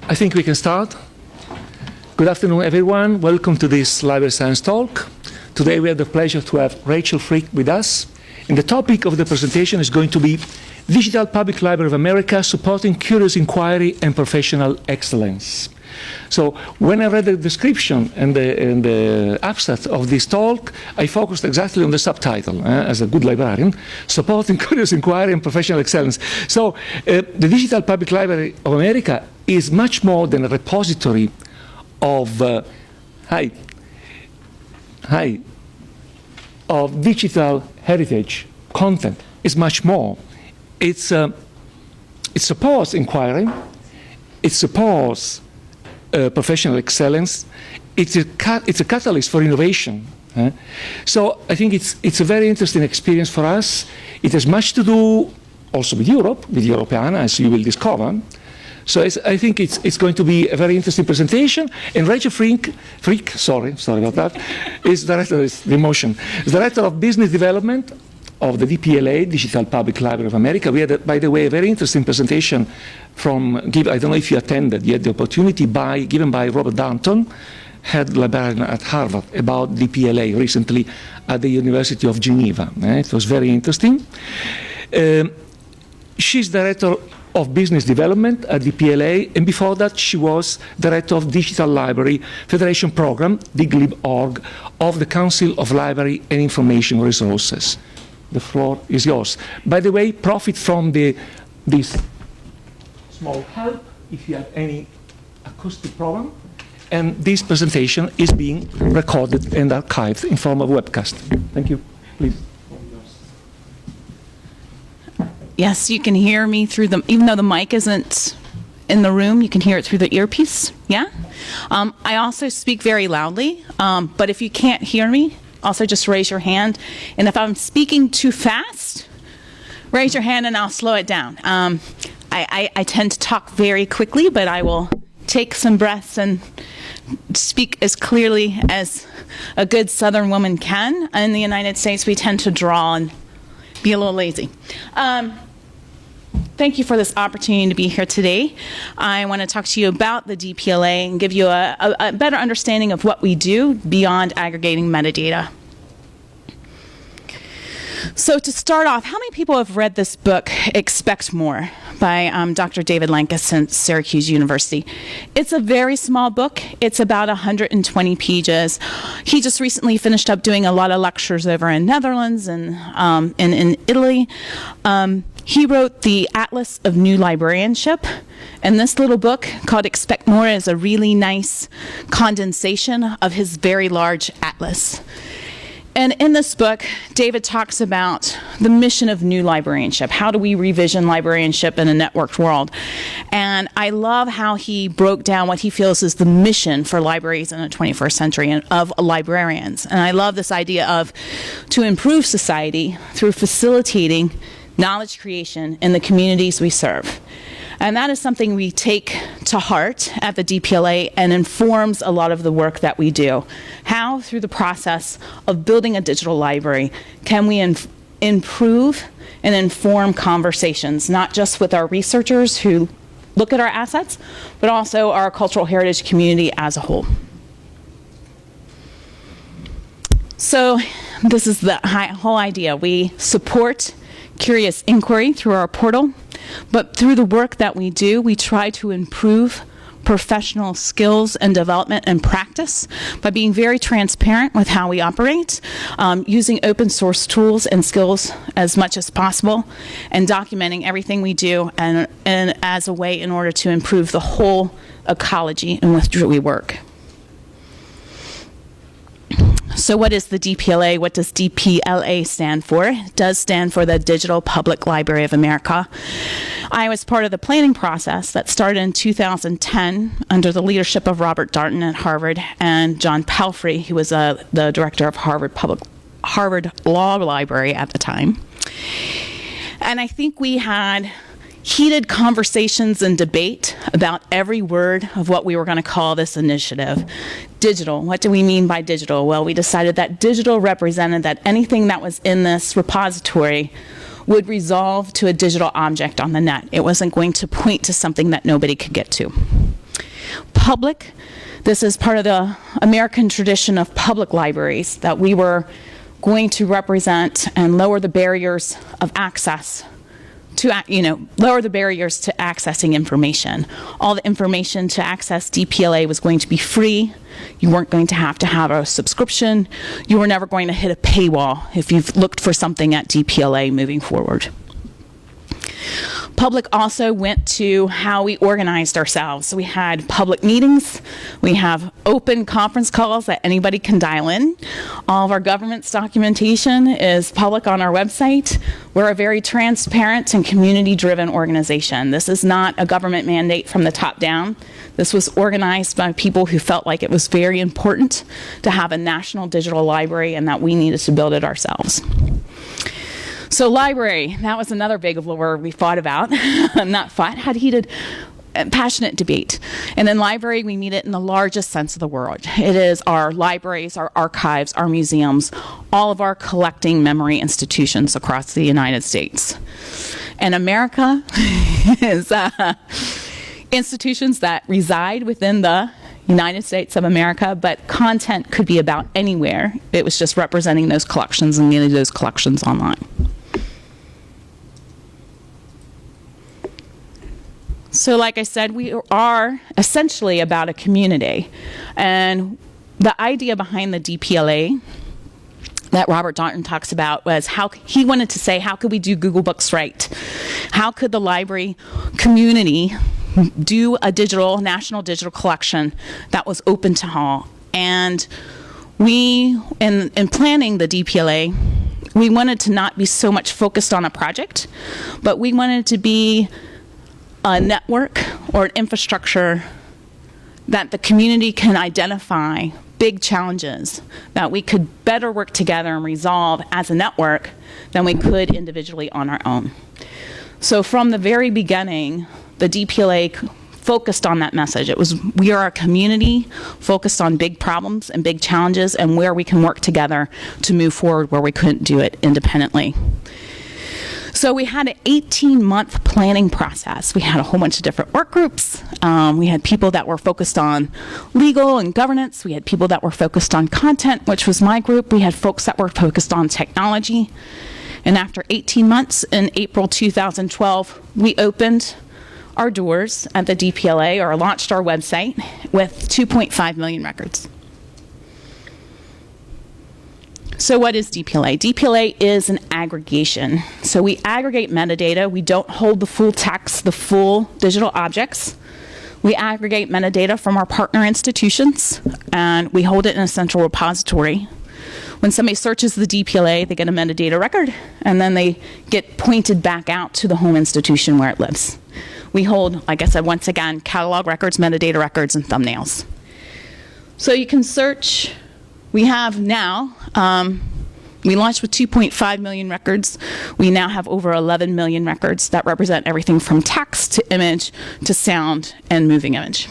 I think we can start. Good afternoon, everyone. Welcome to this Library Science Talk. Today we have the pleasure to have Rachel Frick with us. And the topic of the presentation is going to be Digital Public Library of America, Supporting Curious Inquiry and Professional Excellence. So when I read the description and the abstract of this talk, I focused exactly on the subtitle, as a good librarian, Supporting Curious Inquiry and Professional Excellence. So the Digital Public Library of America is much more than a repository of, of digital heritage content. It's much more. It supports inquiry, it supports professional excellence. It's a catalyst for innovation. So I think it's a very interesting experience for us. It has much to do also with Europe, with Europeana, as you will discover. So I think it's going to be a very interesting presentation. And Rachel Frick, sorry about that, is director of business development of the DPLA, Digital Public Library of America. We had, by the way, a very interesting presentation from, I don't know if you attended, you had the opportunity given by Robert Darnton, head librarian at Harvard, about DPLA recently at the University of Geneva. It was very interesting. She's director of business development at DPLA, and before that she was director of Digital Library Federation Program, DIGLIB.org, of the Council of Library and Information Resources. The floor is yours. By the way, profit from this small help if you have any acoustic problem. And this presentation is being recorded and archived in form of webcast. Thank you. Please. Yes, you can hear me through even though the mic isn't in the room, you can hear it through the earpiece. Yeah? I also speak very loudly, but if you can't hear me, also just raise your hand. And if I'm speaking too fast, raise your hand and I'll slow it down. I tend to talk very quickly, but I will take some breaths and speak as clearly as a good Southern woman can. In the United States, we tend to draw and be a little lazy. Thank you for this opportunity to be here today. I want to talk to you about the DPLA and give you a better understanding of what we do beyond aggregating metadata. So to start off, how many people have read this book, Expect More, by Dr. David Lankes, Syracuse University? It's a very small book. It's about 120 pages. He just recently finished up doing a lot of lectures over in Netherlands and in Italy. He wrote the Atlas of New Librarianship, and this little book called Expect More is a really nice condensation of his very large atlas. And in this book, David talks about the mission of new librarianship. How do we revision librarianship in a networked world? And I love how he broke down what he feels is the mission for libraries in the 21st century and of librarians. And I love this idea of to improve society through facilitating knowledge creation in the communities we serve. And that is something we take to heart at the DPLA and informs a lot of the work that we do. How, through the process of building a digital library, can we improve and inform conversations, not just with our researchers who look at our assets, but also our cultural heritage community as a whole. So this is the whole idea. We support curious inquiry through our portal, but through the work that we do, we try to improve professional skills and development and practice by being very transparent with how we operate, using open source tools and skills as much as possible, and documenting everything we do and as a way in order to improve the whole ecology in which we work. So what is the DPLA? What does DPLA stand for? It does stand for the Digital Public Library of America. I was part of the planning process that started in 2010 under the leadership of Robert Darnton at Harvard and John Palfrey, who was the director of Harvard Law Library at the time. And I think we had heated conversations and debate about every word of what we were going to call this initiative. Digital. What do we mean by digital? Well, we decided that digital represented that anything that was in this repository would resolve to a digital object on the net. It wasn't going to point to something that nobody could get to. Public, this is part of the American tradition of public libraries, that we were going to represent and lower the barriers of access to, lower the barriers to accessing information. All the information to access DPLA was going to be free. You weren't going to have a subscription. You were never going to hit a paywall if you've looked for something at DPLA moving forward. Public also went to how we organized ourselves. So we had public meetings. We have open conference calls that anybody can dial in. All of our government's documentation is public on our website. We're a very transparent and community-driven organization. This is not a government mandate from the top down. This was organized by people who felt like it was very important to have a national digital library and that we needed to build it ourselves. So library, that was another big word we fought about. Not fought, had heated, passionate debate. And in library, we mean it in the largest sense of the word. It is our libraries, our archives, our museums, all of our collecting memory institutions across the United States. And America is institutions that reside within the United States of America, but content could be about anywhere. It was just representing those collections and getting those collections online. So like I said, we are essentially about a community. And the idea behind the DPLA that Robert Darnton talks about was how he wanted to say, how could we do Google Books right? How could the library community do a national digital collection that was open to all? And we, in planning the DPLA, we wanted to not be so much focused on a project, but we wanted to be a network or an infrastructure that the community can identify big challenges that we could better work together and resolve as a network than we could individually on our own. So from the very beginning, the DPLA focused on that message. It was, we are a community focused on big problems and big challenges and where we can work together to move forward where we couldn't do it independently. So we had an 18-month planning process. We had a whole bunch of different work groups. We had people that were focused on legal and governance. We had people that were focused on content, which was my group. We had folks that were focused on technology. And after 18 months, in April 2012, we opened our doors at the DPLA, or launched our website, with 2.5 million records. So what is DPLA? DPLA is an aggregation. So we aggregate metadata. We don't hold the full text, the full digital objects. We aggregate metadata from our partner institutions, and we hold it in a central repository. When somebody searches the DPLA, they get a metadata record, and then they get pointed back out to the home institution where it lives. We hold, like I said, once again, catalog records, metadata records, and thumbnails. So you can search. We have now, we launched with 2.5 million records. We now have over 11 million records that represent everything from text to image to sound and moving image.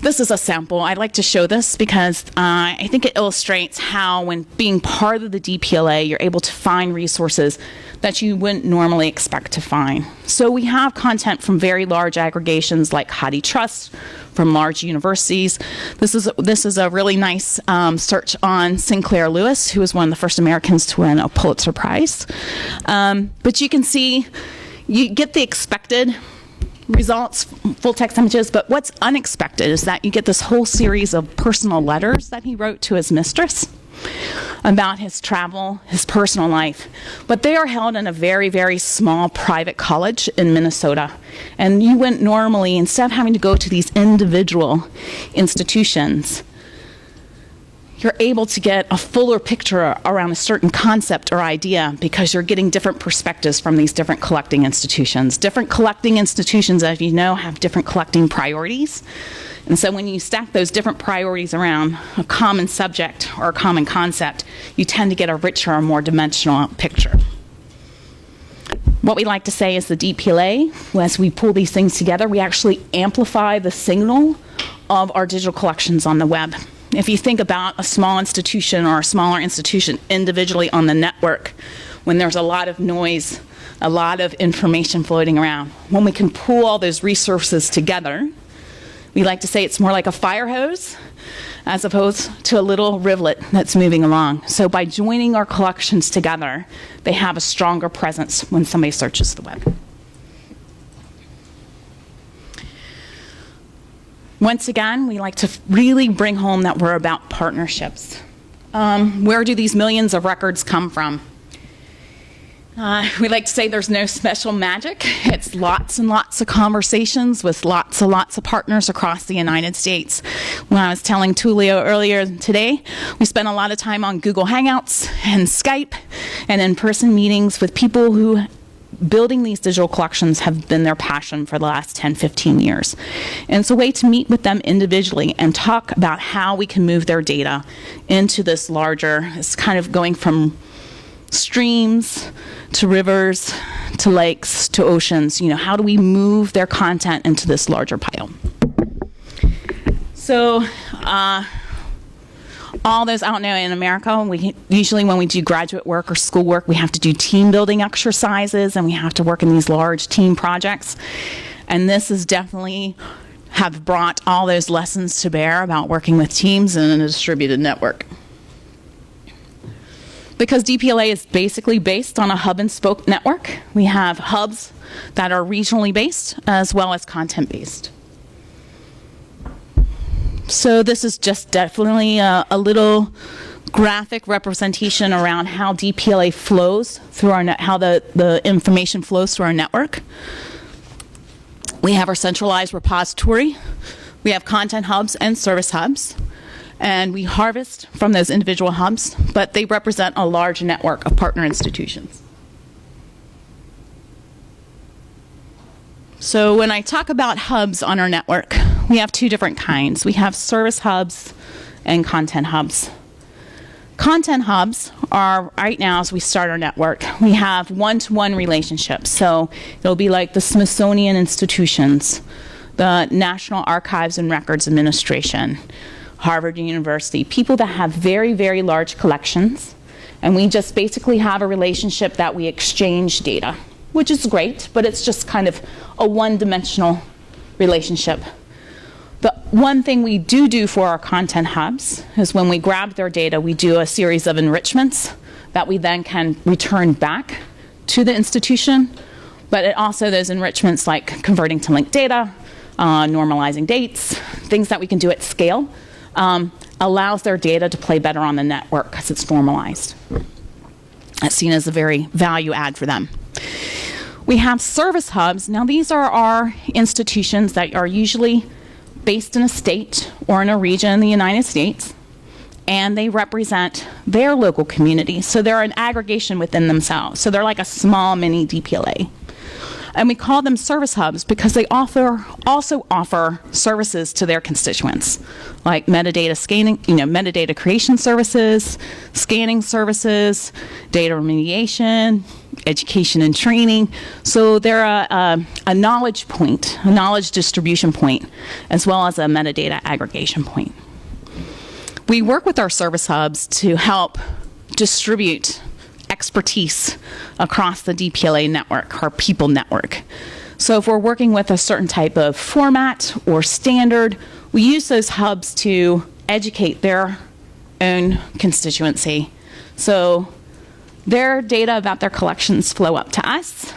This is a sample. I'd like to show this because I think it illustrates how, when being part of the DPLA, you're able to find resources that you wouldn't normally expect to find. So we have content from very large aggregations like HathiTrust, from large universities. This is a really nice search on Sinclair Lewis, who was one of the first Americans to win a Pulitzer Prize. But you can see, you get the expected results, full text images, but what's unexpected is that you get this whole series of personal letters that he wrote to his mistress about his travel, his personal life. But they are held in a very, very small private college in Minnesota. And you wouldn't normally, instead of having to go to these individual institutions, you're able to get a fuller picture around a certain concept or idea because you're getting different perspectives from these different collecting institutions. Different collecting institutions, as you know, have different collecting priorities. And so when you stack those different priorities around a common subject or a common concept, you tend to get a richer or more dimensional picture. What we like to say is the DPLA, as we pull these things together, we actually amplify the signal of our digital collections on the web. If you think about a small institution or a smaller institution individually on the network, when there's a lot of noise, a lot of information floating around, when we can pool all those resources together, we like to say it's more like a fire hose as opposed to a little rivulet that's moving along. So by joining our collections together, they have a stronger presence when somebody searches the web. Once again, we like to really bring home that we're about partnerships. Where do these millions of records come from? We like to say there's no special magic. It's lots and lots of conversations with lots and lots of partners across the United States. When I was telling Tulio earlier today, we spent a lot of time on Google Hangouts and Skype and in-person meetings with people who building these digital collections have been their passion for the last 10, 15 years. And it's a way to meet with them individually and talk about how we can move their data into this larger, it's kind of going from streams to rivers to lakes to oceans. You know, how do we move their content into this larger pile? So, all those out now in America, we usually when we do graduate work or school work, we have to do team building exercises and we have to work in these large team projects. And this is definitely have brought all those lessons to bear about working with teams in a distributed network. Because DPLA is basically based on a hub and spoke network, we have hubs that are regionally based as well as content based. So this is just definitely a little graphic representation around how DPLA flows through our how the information flows through our network. We have our centralized repository. We have content hubs and service hubs. And we harvest from those individual hubs, but they represent a large network of partner institutions. So when I talk about hubs on our network, we have two different kinds. We have service hubs and content hubs. Content hubs are, right now as we start our network, we have one-to-one relationships. So it'll be like the Smithsonian institutions, the National Archives and Records Administration, Harvard University, people that have very, very large collections, and we just basically have a relationship that we exchange data, which is great, but it's just kind of a one-dimensional relationship. The one thing we do for our content hubs is when we grab their data, we do a series of enrichments that we then can return back to the institution, but it also those enrichments like converting to linked data, normalizing dates, things that we can do at scale, allows their data to play better on the network because it's normalized. That's seen as a very value add for them. We have service hubs. Now these are our institutions that are usually based in a state or in a region in the United States, and they represent their local community. So they're an aggregation within themselves. So they're like a small mini DPLA. And we call them service hubs because they also offer services to their constituents, like metadata scanning, metadata creation services, scanning services, data remediation, education and training. So they're a knowledge point, a knowledge distribution point, as well as a metadata aggregation point. We work with our service hubs to help distribute expertise across the DPLA network, our people network. So if we're working with a certain type of format or standard, we use those hubs to educate their own constituency. So their data about their collections flow up to us,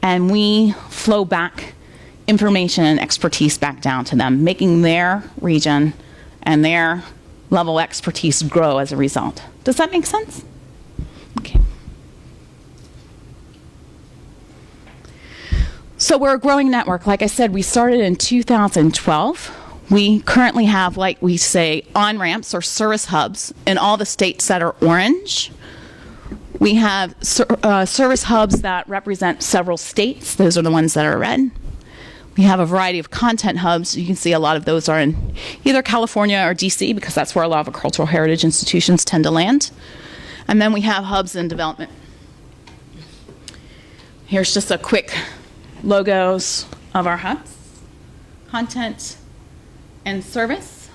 and we flow back information and expertise back down to them, making their region and their level of expertise grow as a result. Does that make sense? Okay. So we're a growing network. Like I said, we started in 2012. We currently have, like we say, on-ramps or service hubs in all the states that are orange. We have service hubs that represent several states. Those are the ones that are red. We have a variety of content hubs. You can see a lot of those are in either California or DC because that's where a lot of our cultural heritage institutions tend to land. And then we have hubs in development. Here's just a quick logos of our hubs, content and service.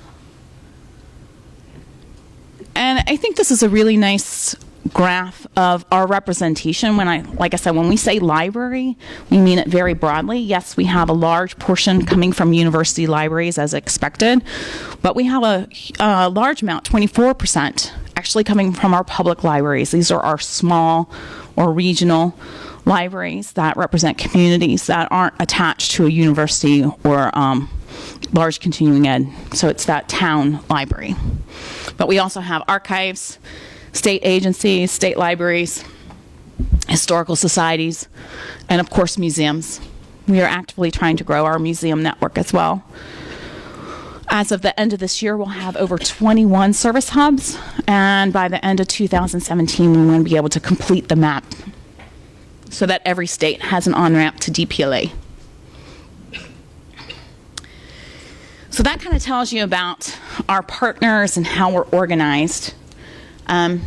And I think this is a really nice graph of our representation. Like I said, when we say library, we mean it very broadly. Yes, we have a large portion coming from university libraries as expected, but we have a large amount, 24%, actually coming from our public libraries. These are our small or regional libraries that represent communities that aren't attached to a university or large continuing ed. So it's that town library. But we also have archives, state agencies, state libraries, historical societies, and of course museums. We are actively trying to grow our museum network as well. As of the end of this year, we'll have over 21 service hubs, and by the end of 2017, we want to be able to complete the map so that every state has an on-ramp to DPLA. So that kind of tells you about our partners and how we're organized. And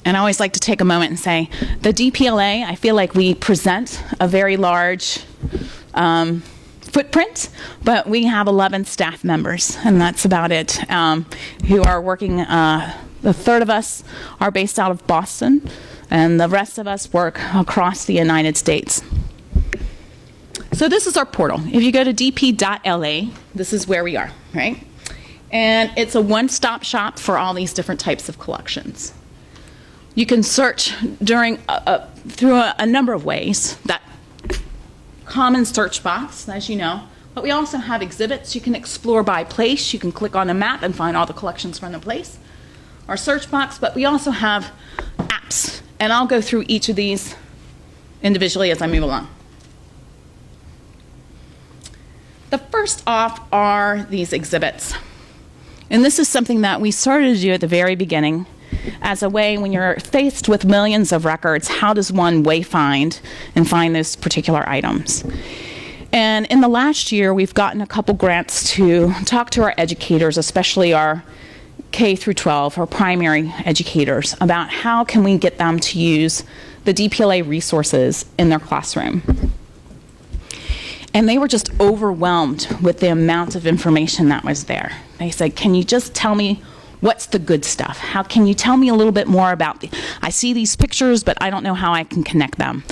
I always like to take a moment and say, the DPLA, I feel like we present a very large footprint, but we have 11 staff members, and that's about it, who are working. The third of us are based out of Boston, and the rest of us work across the United States. So this is our portal. If you go to dp.la, this is where we are, right? And it's a one-stop shop for all these different types of collections. You can search through a number of ways. That common search box, as you know, but we also have exhibits. You can explore by place. You can click on a map and find all the collections from the place. Our search box, but we also have apps, and I'll go through each of these individually as I move along. The first off are these exhibits. And this is something that we started to do at the very beginning as a way, when you're faced with millions of records, how does one wayfind and find those particular items? And in the last year, we've gotten a couple grants to talk to our educators, especially our K through 12, or primary educators, about how can we get them to use the DPLA resources in their classroom. And they were just overwhelmed with the amount of information that was there. They said, can you just tell me what's the good stuff? How can you tell me a little bit more about I see these pictures, but I don't know how I can connect them.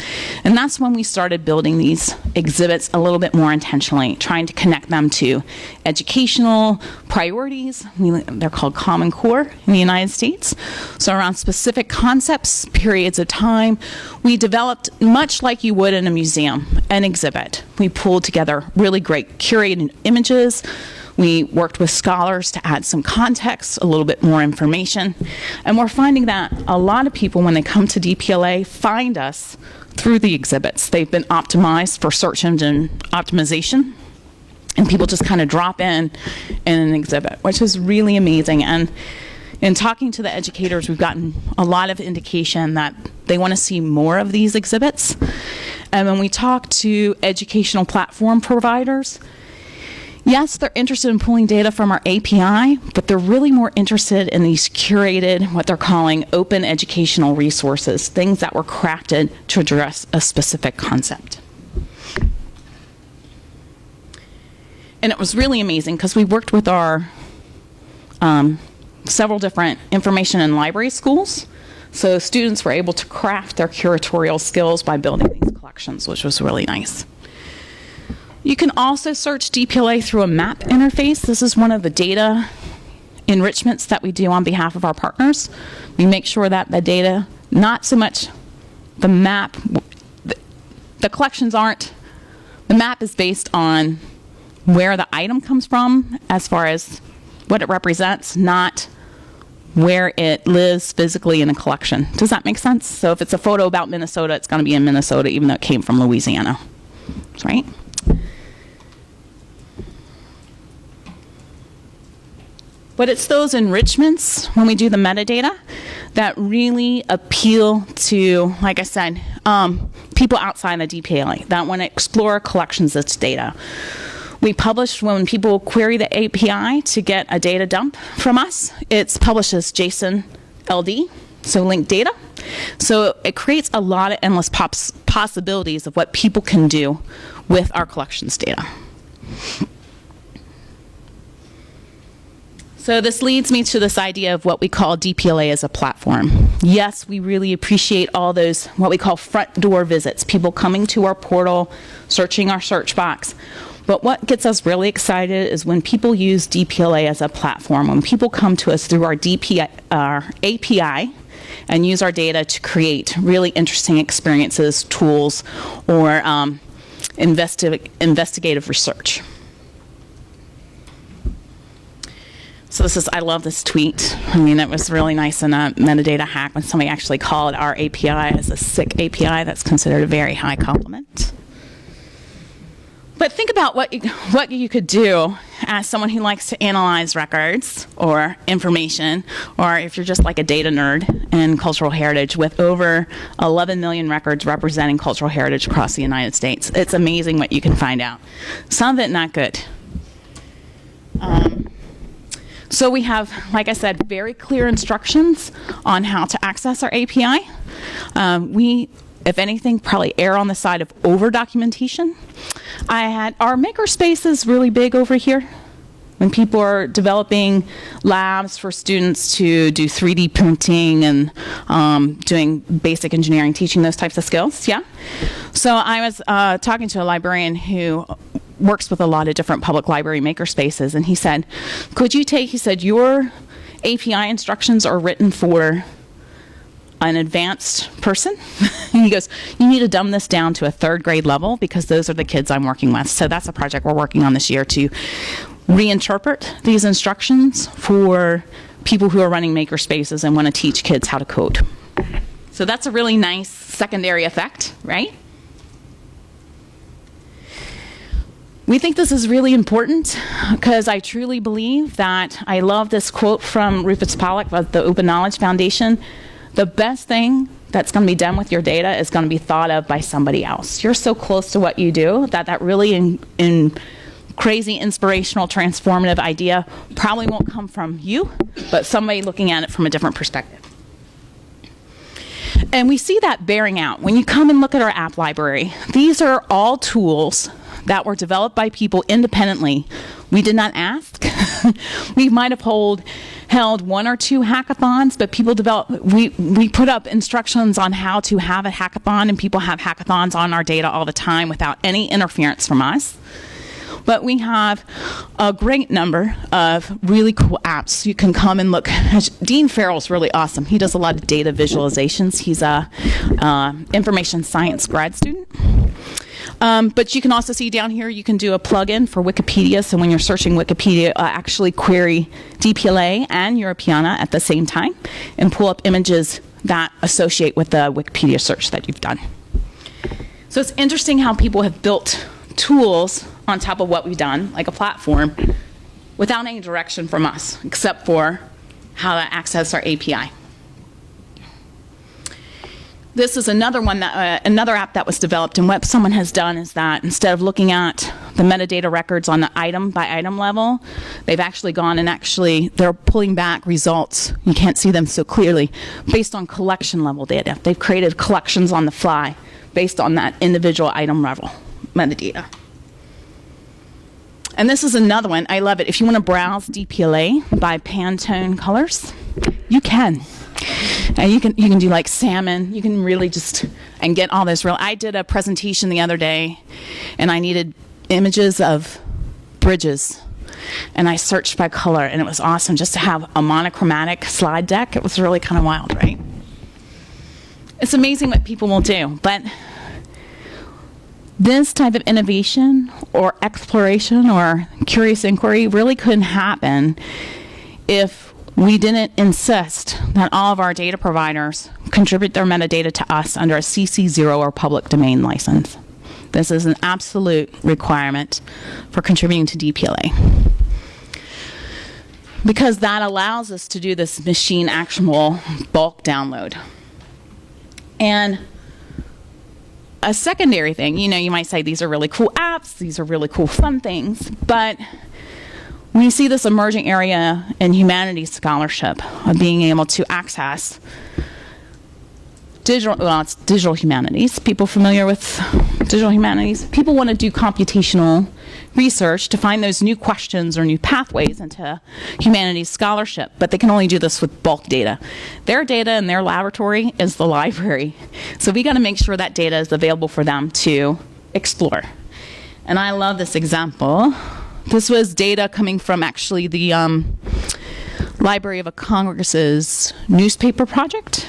And that's when we started building these exhibits a little bit more intentionally, trying to connect them to educational priorities. They're called Common Core in the United States. So around specific concepts, periods of time, we developed, much like you would in a museum, an exhibit. We pulled together really great curated images. We worked with scholars to add some context, a little bit more information. And we're finding that a lot of people, when they come to DPLA, find us through the exhibits. They've been optimized for search engine optimization, and people just kind of drop in an exhibit, which is really amazing. And in talking to the educators, we've gotten a lot of indication that they want to see more of these exhibits. And when we talk to educational platform providers, yes, they're interested in pulling data from our API, but they're really more interested in these curated, what they're calling open educational resources, things that were crafted to address a specific concept. And it was really amazing because we worked with our several different information and library schools. So students were able to craft their curatorial skills by building these collections, which was really nice. You can also search DPLA through a map interface. This is one of the data enrichments that we do on behalf of our partners. We make sure that the data, not so much the map, the collections aren't, the map is based on where the item comes from as far as what it represents, not where it lives physically in a collection. Does that make sense? So if it's a photo about Minnesota, it's going to be in Minnesota even though it came from Louisiana, right? But it's those enrichments, when we do the metadata, that really appeal to, like I said, people outside the DPLA that want to explore collections of data. We publish, when people query the API to get a data dump from us, it's published as JSON LD, so linked data. So it creates a lot of endless possibilities of what people can do with our collections data. So this leads me to this idea of what we call DPLA as a platform. Yes, we really appreciate all those what we call front door visits, people coming to our portal, searching our search box. But what gets us really excited is when people use DPLA as a platform, when people come to us through our API and use our data to create really interesting experiences, tools, or investigative research. So I love this tweet. I mean, it was really nice in a metadata hack when somebody actually called our API as a sick API. That's considered a very high compliment. But think about what you could do as someone who likes to analyze records or information, or if you're just like a data nerd in cultural heritage with over 11 million records representing cultural heritage across the United States. It's amazing what you can find out. Some of it not good. So we have, like I said, very clear instructions on how to access our API. We, if anything, probably err on the side of over-documentation. Our makerspace is really big over here. When people are developing labs for students to do 3D printing and doing basic engineering, teaching those types of skills, yeah? So I was talking to a librarian who works with a lot of different public library makerspaces, and he said, your API instructions are written for an advanced person. And he goes, you need to dumb this down to a 3rd grade level because those are the kids I'm working with. So that's a project we're working on this year to reinterpret these instructions for people who are running makerspaces and want to teach kids how to code. So that's a really nice secondary effect, right? We think this is really important because I truly believe that, I love this quote from Rufus Pollock of the Open Knowledge Foundation, the best thing that's going to be done with your data is going to be thought of by somebody else. You're so close to what you do that really in crazy, inspirational, transformative idea probably won't come from you, but somebody looking at it from a different perspective. And we see that bearing out. When you come and look at our app library, these are all tools that were developed by people independently. We did not ask. We might have held 1 or 2 hackathons, but people we put up instructions on how to have a hackathon, and people have hackathons on our data all the time without any interference from us. But we have a great number of really cool apps. You can come and look. Dean Farrell's really awesome. He does a lot of data visualizations. He's a information science grad student. But you can also see down here, you can do a plugin for Wikipedia. So when you're searching Wikipedia, actually query DPLA and Europeana at the same time and pull up images that associate with the Wikipedia search that you've done. So it's interesting how people have built tools on top of what we've done, like a platform, without any direction from us, except for how to access our API. This is another one another app that was developed, and what someone has done is that instead of looking at the metadata records on the item by item level, they've actually gone and they're pulling back results. You can't see them so clearly based on collection level data. They've created collections on the fly based on that individual item level metadata. And this is another one. I love it. If you want to browse DPLA by Pantone colors, you can. And you can do like salmon. You can really and get all this I did a presentation the other day, and I needed images of bridges, and I searched by color, and it was awesome just to have a monochromatic slide deck. It was really kind of wild, right? It's amazing what people will do, but this type of innovation or exploration or curious inquiry really couldn't happen if we didn't insist that all of our data providers contribute their metadata to us under a CC0 or public domain license. This is an absolute requirement for contributing to DPLA, because that allows us to do this machine actionable bulk download. And a secondary thing, you might say these are really cool apps, these are really cool fun things, but we see this emerging area in humanities scholarship of being able to access it's digital humanities. People familiar with digital humanities? People want to do computational research to find those new questions or new pathways into humanities scholarship, but they can only do this with bulk data. Their data in their laboratory is the library. So we got to make sure that data is available for them to explore. And I love this example. This was data coming from actually the Library of Congress's newspaper project.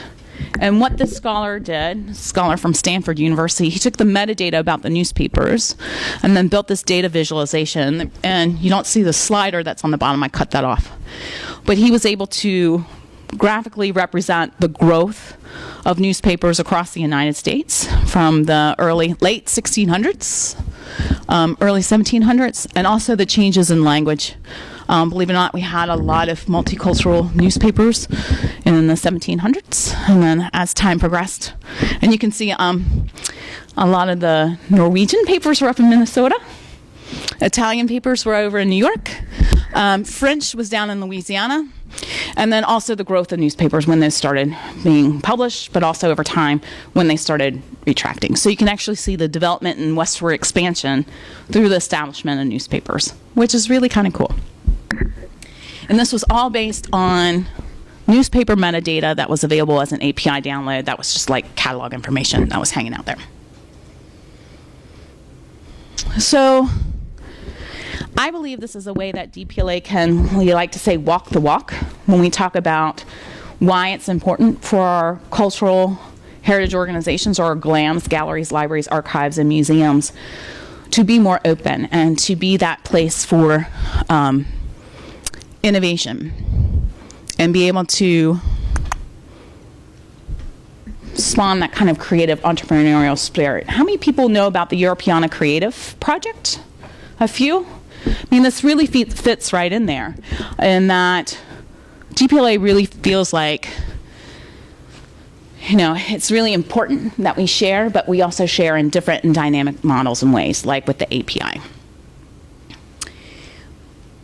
And what this scholar did, a scholar from Stanford University, he took the metadata about the newspapers and then built this data visualization. And you don't see the slider that's on the bottom, I cut that off. But he was able to graphically represent the growth of newspapers across the United States from the late 1600s, early 1700s, and also the changes in language. Believe it or not, we had a lot of multicultural newspapers in the 1700s, and then as time progressed, and you can see a lot of the Norwegian papers were up in Minnesota, Italian papers were over in New York, French was down in Louisiana, and then also the growth of newspapers when they started being published, but also over time when they started retracting. So you can actually see the development and westward expansion through the establishment of newspapers, which is really kind of cool. And this was all based on newspaper metadata that was available as an API download. That was just like catalog information that was hanging out there. So I believe this is a way that DPLA can, we like to say, walk the walk when we talk about why it's important for our cultural heritage organizations, or GLAMs, galleries, libraries, archives, and museums, to be more open and to be that place for innovation and be able to spawn that kind of creative entrepreneurial spirit. How many people know about the Europeana Creative Project? A few? I mean, this really fits right in there, in that DPLA really feels like, you know, it's really important that we share, but we also share in different and dynamic models and ways, like with the API.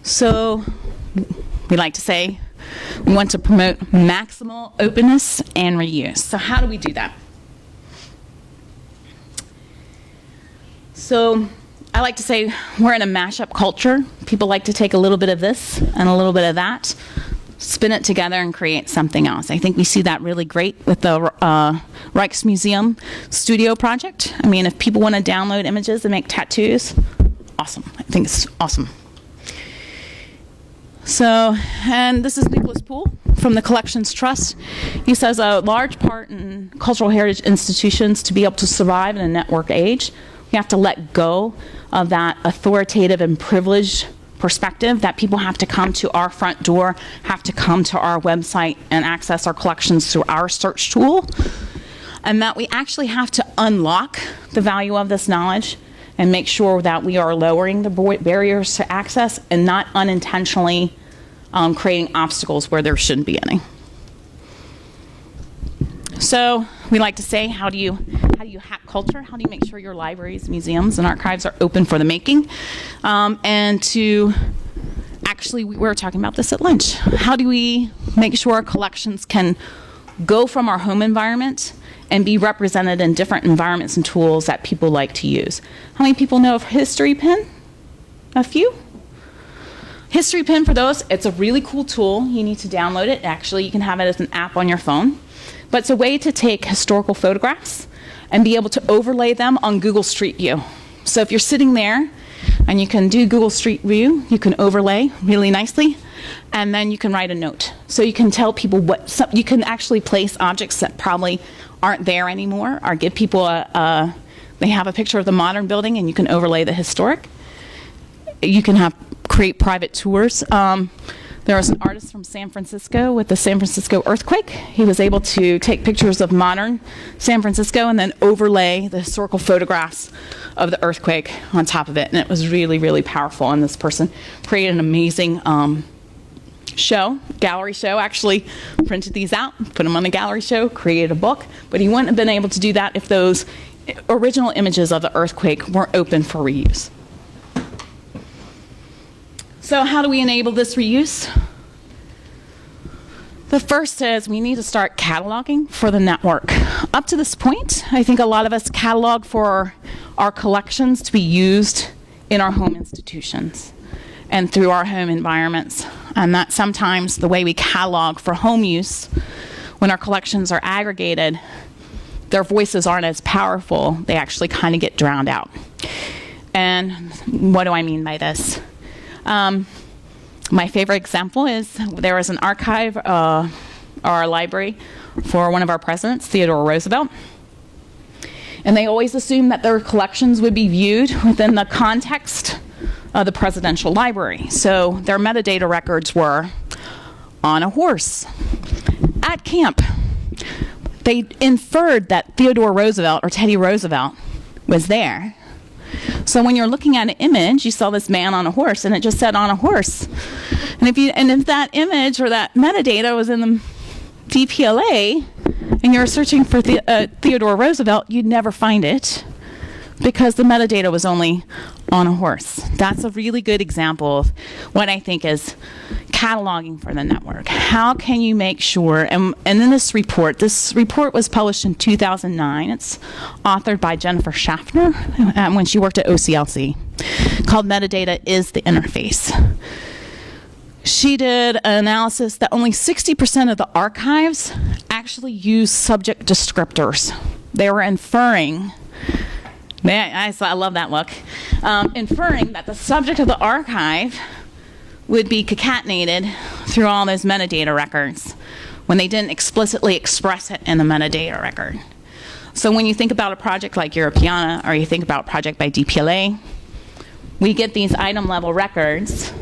So we like to say we want to promote maximal openness and reuse. So how do we do that? So I like to say we're in a mashup culture. People like to take a little bit of this and a little bit of that, spin it together and create something else. I think we see that really great with the Rijksmuseum Studio project. I mean, if people want to download images and make tattoos, awesome. I think it's awesome. So, and this is Nicholas Poole from the Collections Trust. He says a large part in cultural heritage institutions, to be able to survive in a network age, we have to let go of that authoritative and privileged perspective that people have to come to our front door, have to come to our website and access our collections through our search tool, and that we actually have to unlock the value of this knowledge and make sure that we are lowering the barriers to access and not unintentionally creating obstacles where there shouldn't be any. So we like to say, how do you hack culture? How do you make sure your libraries, museums, and archives are open for the making? And to actually, we were talking about this at lunch. How do we make sure our collections can go from our home environment and be represented in different environments and tools that people like to use? How many people know of History Pin? A few? History Pin, for those, it's a really cool tool. You need to download it. Actually, you can have it as an app on your phone. But it's a way to take historical photographs and be able to overlay them on Google Street View. So if you're sitting there and you can do Google Street View, you can overlay really nicely, and then you can write a note. So you can tell people you can actually place objects that probably aren't there anymore, or give people they have a picture of the modern building and you can overlay the historic. You can create private tours. There was an artist from San Francisco with the San Francisco earthquake. He was able to take pictures of modern San Francisco and then overlay the historical photographs of the earthquake on top of it. And it was really, really powerful. And this person created an amazing gallery show, actually printed these out, put them on a gallery show, created a book. But he wouldn't have been able to do that if those original images of the earthquake weren't open for reuse. So how do we enable this reuse? The first is we need to start cataloging for the network. Up to this point, I think a lot of us catalog for our collections to be used in our home institutions and through our home environments. And that sometimes the way we catalog for home use, when our collections are aggregated, their voices aren't as powerful. They actually kind of get drowned out. And what do I mean by this? My favorite example is there was an archive or a library for one of our presidents, Theodore Roosevelt. And they always assumed that their collections would be viewed within the context of the presidential library. So their metadata records were on a horse, at camp. They inferred that Theodore Roosevelt or Teddy Roosevelt was there. So when you're looking at an image, you saw this man on a horse, and it just said on a horse. And if that image or that metadata was in the DPLA, and you're searching for Theodore Roosevelt, you'd never find it because the metadata was only on a horse. That's a really good example of what I think is cataloging for the network. How can you make sure, and then this report was published in 2009. It's authored by Jennifer Schaffner when she worked at OCLC, called Metadata is the Interface. She did an analysis that only 60% of the archives actually use subject descriptors. They were inferring, I love that look, inferring that the subject of the archive would be concatenated through all those metadata records when they didn't explicitly express it in the metadata record. So when you think about a project like Europeana, or you think about a project by DPLA, we get these item level records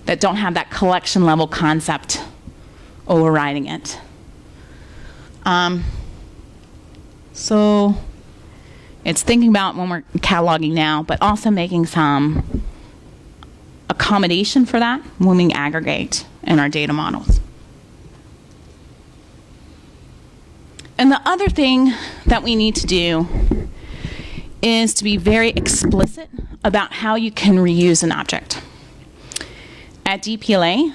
that don't have that collection level concept overriding it. So it's thinking about when we're cataloging now, but also making some accommodation for that when we aggregate in our data models. And the other thing that we need to do is to be very explicit about how you can reuse an object. At DPLA,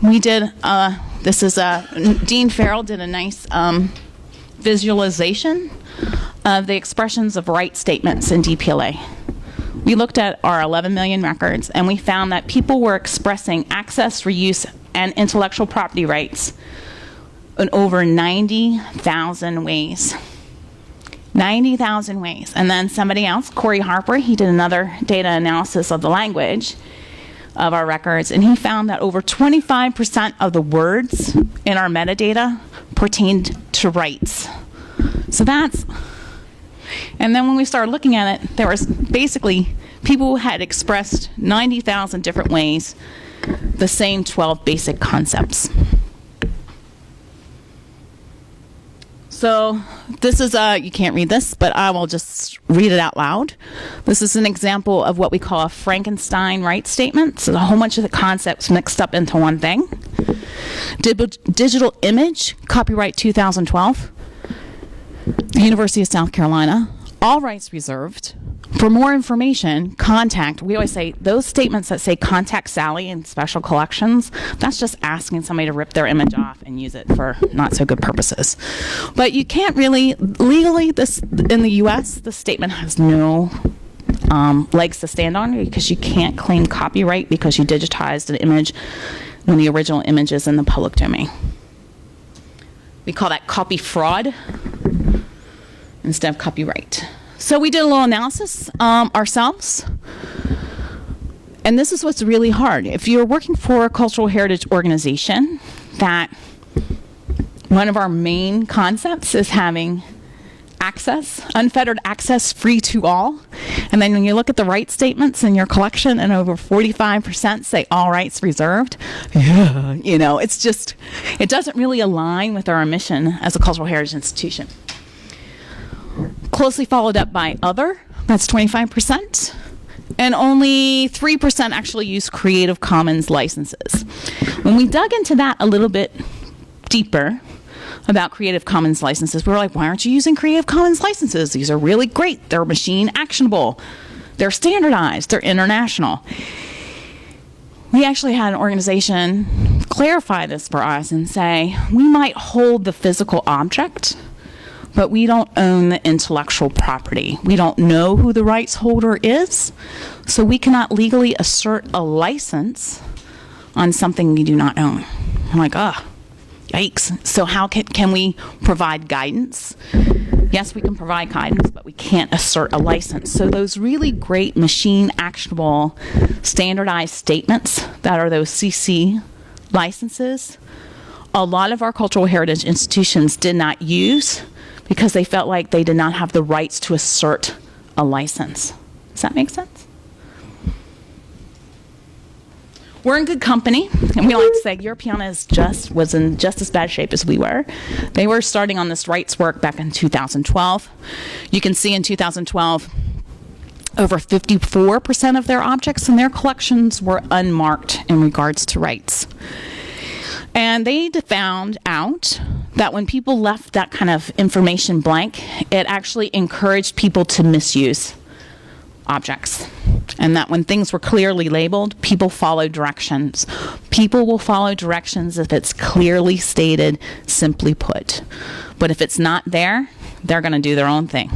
we did, Dean Farrell did a nice visualization of the expressions of right statements in DPLA. We looked at our 11 million records, and we found that people were expressing access, reuse, and intellectual property rights in over 90,000 ways. 90,000 ways. And then somebody else, Corey Harper, he did another data analysis of the language of our records, and he found that over 25% of the words in our metadata pertained to rights. So and then when we started looking at it, there was basically people who had expressed 90,000 different ways the same 12 basic concepts. So this is, you can't read this, but I will just read it out loud. This is an example of what we call a Frankenstein right statement. So a whole bunch of the concepts mixed up into one thing. Digital image, copyright 2012. University of South Carolina, all rights reserved. For more information, contact. We always say those statements that say contact Sally in special collections, that's just asking somebody to rip their image off and use it for not so good purposes. But you can't really, legally, this in the US, this statement has no legs to stand on because you can't claim copyright because you digitized an image when the original image is in the public domain. We call that copy fraud instead of copyright. So we did a little analysis ourselves. And this is what's really hard. If you're working for a cultural heritage organization, that one of our main concepts is having access, unfettered access, free to all. And then when you look at the rights statements in your collection and over 45% say all rights reserved, it's just, it doesn't really align with our mission as a cultural heritage institution. Closely followed up by other, that's 25. And only 3% actually use Creative Commons licenses. When we dug into that a little bit deeper about Creative Commons licenses, we were like, why aren't you using Creative Commons licenses? These are really great. They're machine actionable. They're standardized. They're international. We actually had an organization clarify this for us and say, we might hold the physical object, but we don't own the intellectual property. We don't know who the rights holder is, so we cannot legally assert a license on something we do not own. I'm like, yikes. So how can we provide guidance? Yes, we can provide guidance, but we can't assert a license. So those really great machine actionable standardized statements that are those CC licenses, a lot of our cultural heritage institutions did not use because they felt like they did not have the rights to assert a license. Does that make sense? We're in good company, and we like to say Europeana was in just as bad shape as we were. They were starting on this rights work back in 2012. You can see in 2012, over 54% of their objects in their collections were unmarked in regards to rights. And they found out that when people left that kind of information blank, it actually encouraged people to misuse objects. And that when things were clearly labeled, people followed directions. People will follow directions if it's clearly stated, simply put. But if it's not there, they're going to do their own thing.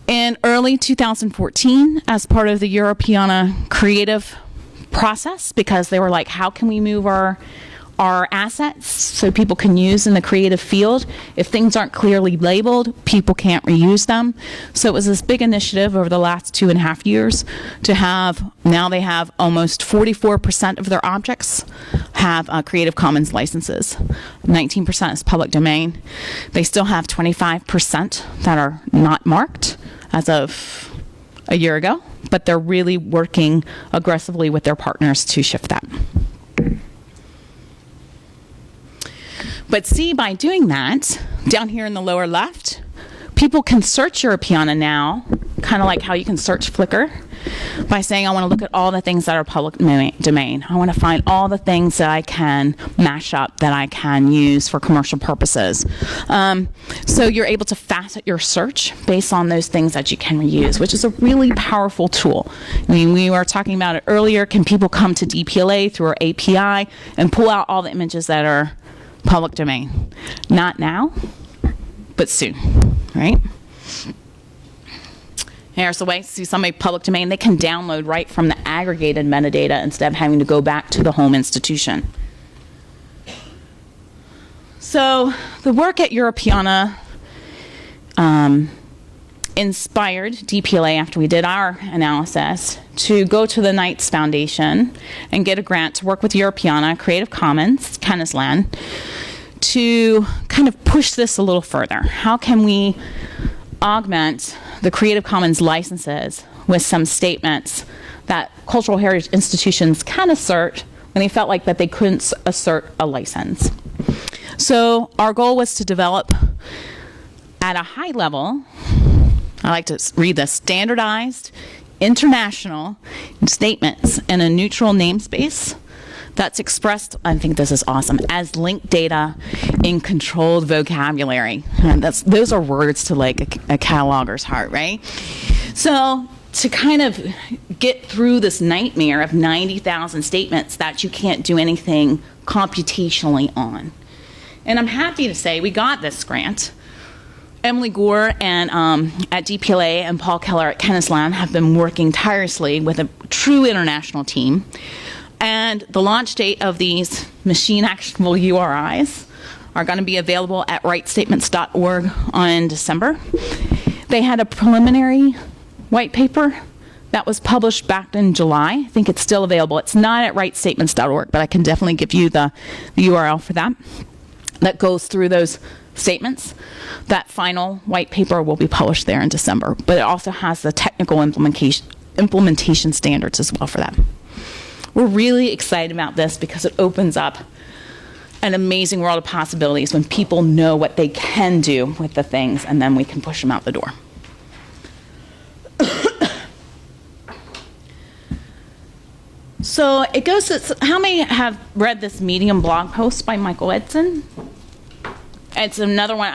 In early 2014, as part of the Europeana creative process, because they were like, how can we move our assets so people can use in the creative field? If things aren't clearly labeled, people can't reuse them. So it was this big initiative over the last 2.5 years to have, now they have almost 44% of their objects have Creative Commons licenses. 19% is public domain. They still have 25% that are not marked as of a year ago, but they're really working aggressively with their partners to shift that. But see, by doing that, down here in the lower left, people can search Europeana now, kind of like how you can search Flickr, by saying, I want to look at all the things that are public domain. I want to find all the things that I can mash up, that I can use for commercial purposes. So you're able to facet your search based on those things that you can reuse, which is a really powerful tool. I mean, we were talking about it earlier. Can people come to DPLA through our API and pull out all the images that are public domain? Not now, but soon, right? Here's the way to see somebody public domain. They can download right from the aggregated metadata instead of having to go back to the home institution. So the work at Europeana inspired DPLA, after we did our analysis, to go to the Knights Foundation and get a grant to work with Europeana, Creative Commons, Kennisland, to kind of push this a little further. How can we augment the Creative Commons licenses with some statements that cultural heritage institutions can assert when they felt like that they couldn't assert a license? So our goal was to develop at a high level, I like to read this, standardized international statements in a neutral namespace that's expressed, I think this is awesome, as linked data in controlled vocabulary. And those are words to like a cataloger's heart, right? So to kind of get through this nightmare of 90,000 statements that you can't do anything computationally on. And I'm happy to say we got this grant. Emily Gore and at DPLA and Paul Keller at Kennisland have been working tirelessly with a true international team. And the launch date of these machine actionable URIs are going to be available at rightstatements.org in December. They had a preliminary white paper that was published back in July. I think it's still available. It's not at rightstatements.org, but I can definitely give you the URL for that. That goes through those statements. That final white paper will be published there in December, but it also has the technical implementation standards as well for that. We're really excited about this because it opens up an amazing world of possibilities when people know what they can do with the things, and then we can push them out the door. So it goes to, how many have read this Medium blog post by Michael Edson? It's another one.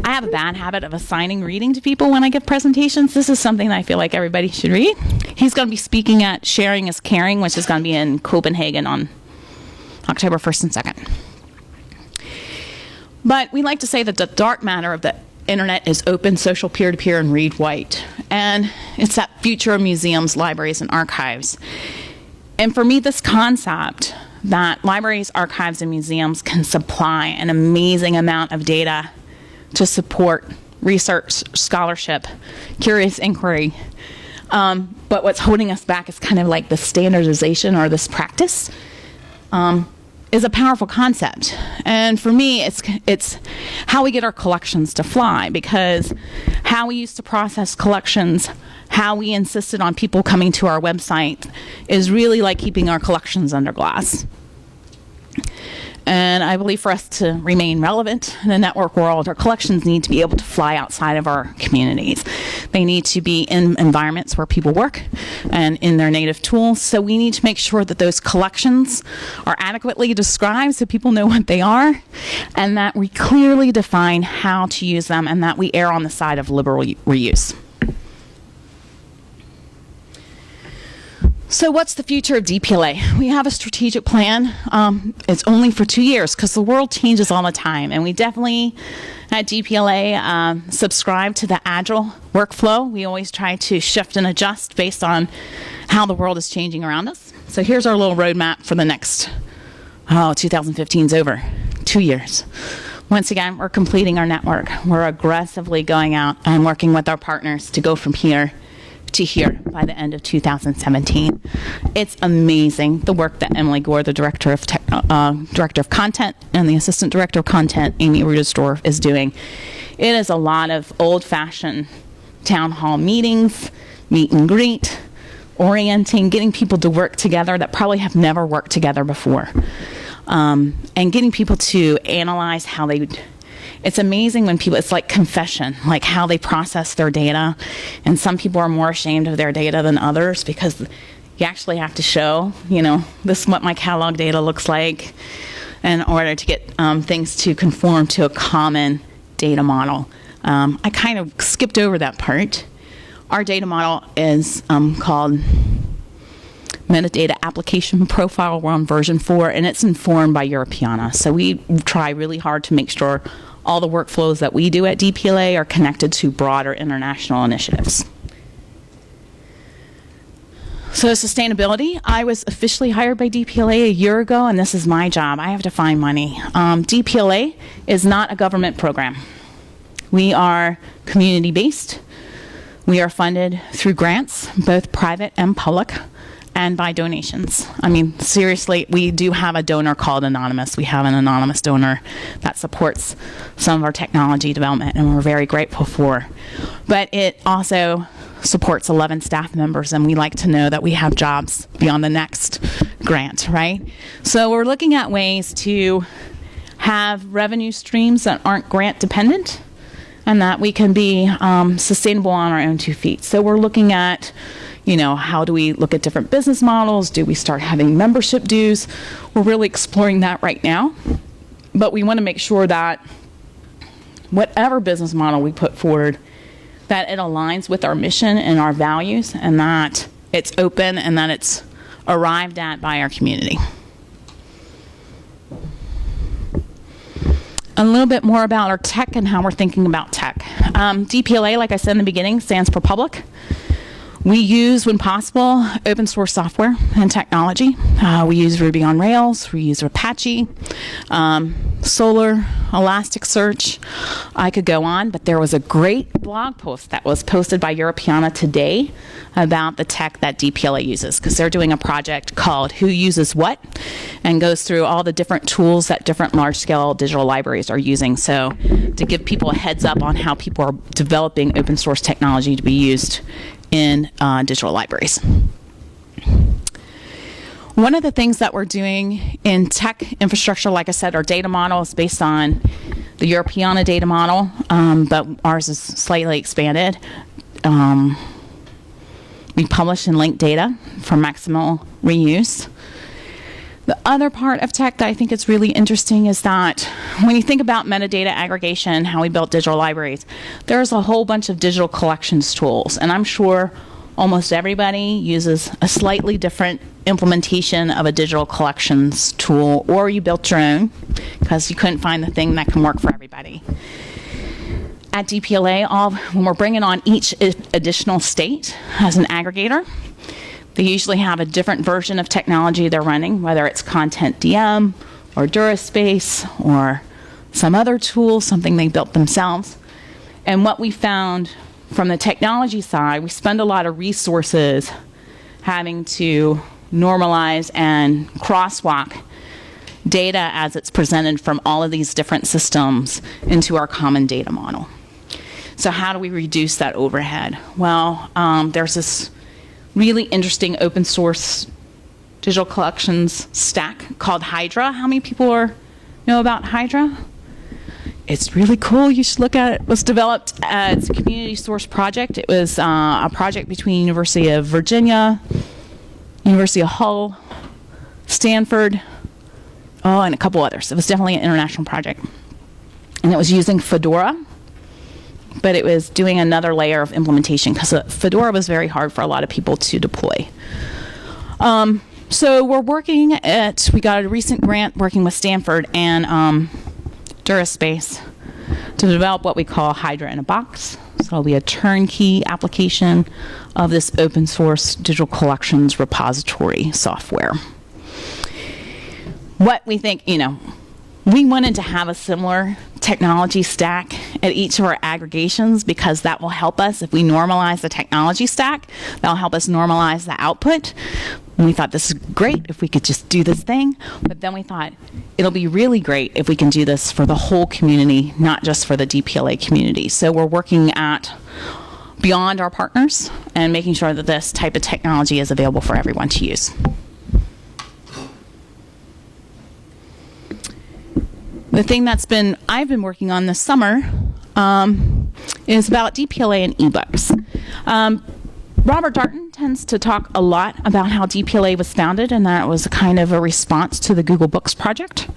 I have a bad habit of assigning reading to people when I give presentations. This is something that I feel like everybody should read. He's going to be speaking at Sharing is Caring, which is going to be in Copenhagen on October 1st and 2nd. But we like to say that the dark matter of the internet is open, social, peer-to-peer, and read-write. And it's that future of museums, libraries, and archives. And for me, this concept that libraries, archives, and museums can supply an amazing amount of data to support research, scholarship, curious inquiry. But what's holding us back is kind of like the standardization or this practice. Is a powerful concept. And for me, it's how we get our collections to fly, because how we used to process collections, how we insisted on people coming to our website is really like keeping our collections under glass. And I believe for us to remain relevant in the network world, our collections need to be able to fly outside of our communities. They need to be in environments where people work and in their native tools. So we need to make sure that those collections are adequately described so people know what they are, and that we clearly define how to use them, and that we err on the side of liberal reuse. So what's the future of DPLA? We have a strategic plan. It's only for 2 years because the world changes all the time. And we definitely at DPLA subscribe to the agile workflow. We always try to shift and adjust based on how the world is changing around us. So here's our little roadmap for the next, 2015 is over, 2 years. Once again, we're completing our network. We're aggressively going out and working with our partners to go from here to here by the end of 2017. It's amazing the work that Emily Gore, the Director of Content, and the Assistant Director of Content, Amy Rudesdorf, is doing. It is a lot of old-fashioned town hall meetings, meet and greet, orienting, getting people to work together that probably have never worked together before, and getting people to analyze how they would. It's amazing when people, it's like confession, like how they process their data. And some people are more ashamed of their data than others because you actually have to show, this is what my catalog data looks like in order to get things to conform to a common data model. I kind of skipped over that part. Our data model is called Metadata Application Profile. We're on version 4, and it's informed by Europeana. So we try really hard to make sure all the workflows that we do at DPLA are connected to broader international initiatives. So sustainability, I was officially hired by DPLA a year ago, and this is my job. I have to find money. DPLA is not a government program. We are community-based. We are funded through grants, both private and public, and by donations. I mean, seriously, we do have a donor called Anonymous. We have an anonymous donor that supports some of our technology development, and we're very grateful for. But it also supports 11 staff members, and we like to know that we have jobs beyond the next grant, right? So we're looking at ways to have revenue streams that aren't grant dependent, and that we can be sustainable on our own 2 feet. So we're looking at how do we look at different business models? Do we start having membership dues? We're really exploring that right now. But we want to make sure that whatever business model we put forward, that it aligns with our mission and our values, and that it's open and that it's arrived at by our community. A little bit more about our tech and how we're thinking about tech. DPLA, like I said in the beginning, stands for public. We use, when possible, open source software and technology. We use Ruby on Rails, we use Apache, Solar, Elasticsearch. I could go on, but there was a great blog post that was posted by Europeana today about the tech that DPLA uses, because they're doing a project called Who Uses What, and goes through all the different tools that different large-scale digital libraries are using. So to give people a heads up on how people are developing open source technology to be used in digital libraries. One of the things that we're doing in tech infrastructure, like I said, our data model is based on the Europeana data model, but ours is slightly expanded. We publish and link data for maximal reuse. The other part of tech that I think is really interesting is that when you think about metadata aggregation, how we built digital libraries, there's a whole bunch of digital collections tools, and I'm sure almost everybody uses a slightly different implementation of a digital collections tool, or you built your own because you couldn't find the thing that can work for everybody. At DPLA, when we're bringing on each additional state as an aggregator, they usually have a different version of technology they're running, whether it's Content DM or DuraSpace or some other tool, something they built themselves. And what we found from the technology side, we spend a lot of resources having to normalize and crosswalk data as it's presented from all of these different systems into our common data model. So how do we reduce that overhead? Well, there's this really interesting open source digital collections stack called Hydra. How many people know about Hydra? It's really cool. You should look at it. It was developed as a community source project. It was a project between University of Virginia, University of Hull, Stanford, and a couple others. It was definitely an international project. And it was using Fedora, but it was doing another layer of implementation because Fedora was very hard for a lot of people to deploy. So we're we got a recent grant working with Stanford and DuraSpace to develop what we call Hydra in a Box. So it'll be a turnkey application of this open source digital collections repository software. What we think, we wanted to have a similar technology stack at each of our aggregations because that will help us. If we normalize the technology stack, that'll help us normalize the output. And we thought this is great if we could just do this thing, but then we thought it'll be really great if we can do this for the whole community, not just for the DPLA community. So we're working at beyond our partners and making sure that this type of technology is available for everyone to use. The thing I've been working on this summer is about DPLA and ebooks. Robert Darnton tends to talk a lot about how DPLA was founded and that it was kind of a response to the Google Books project.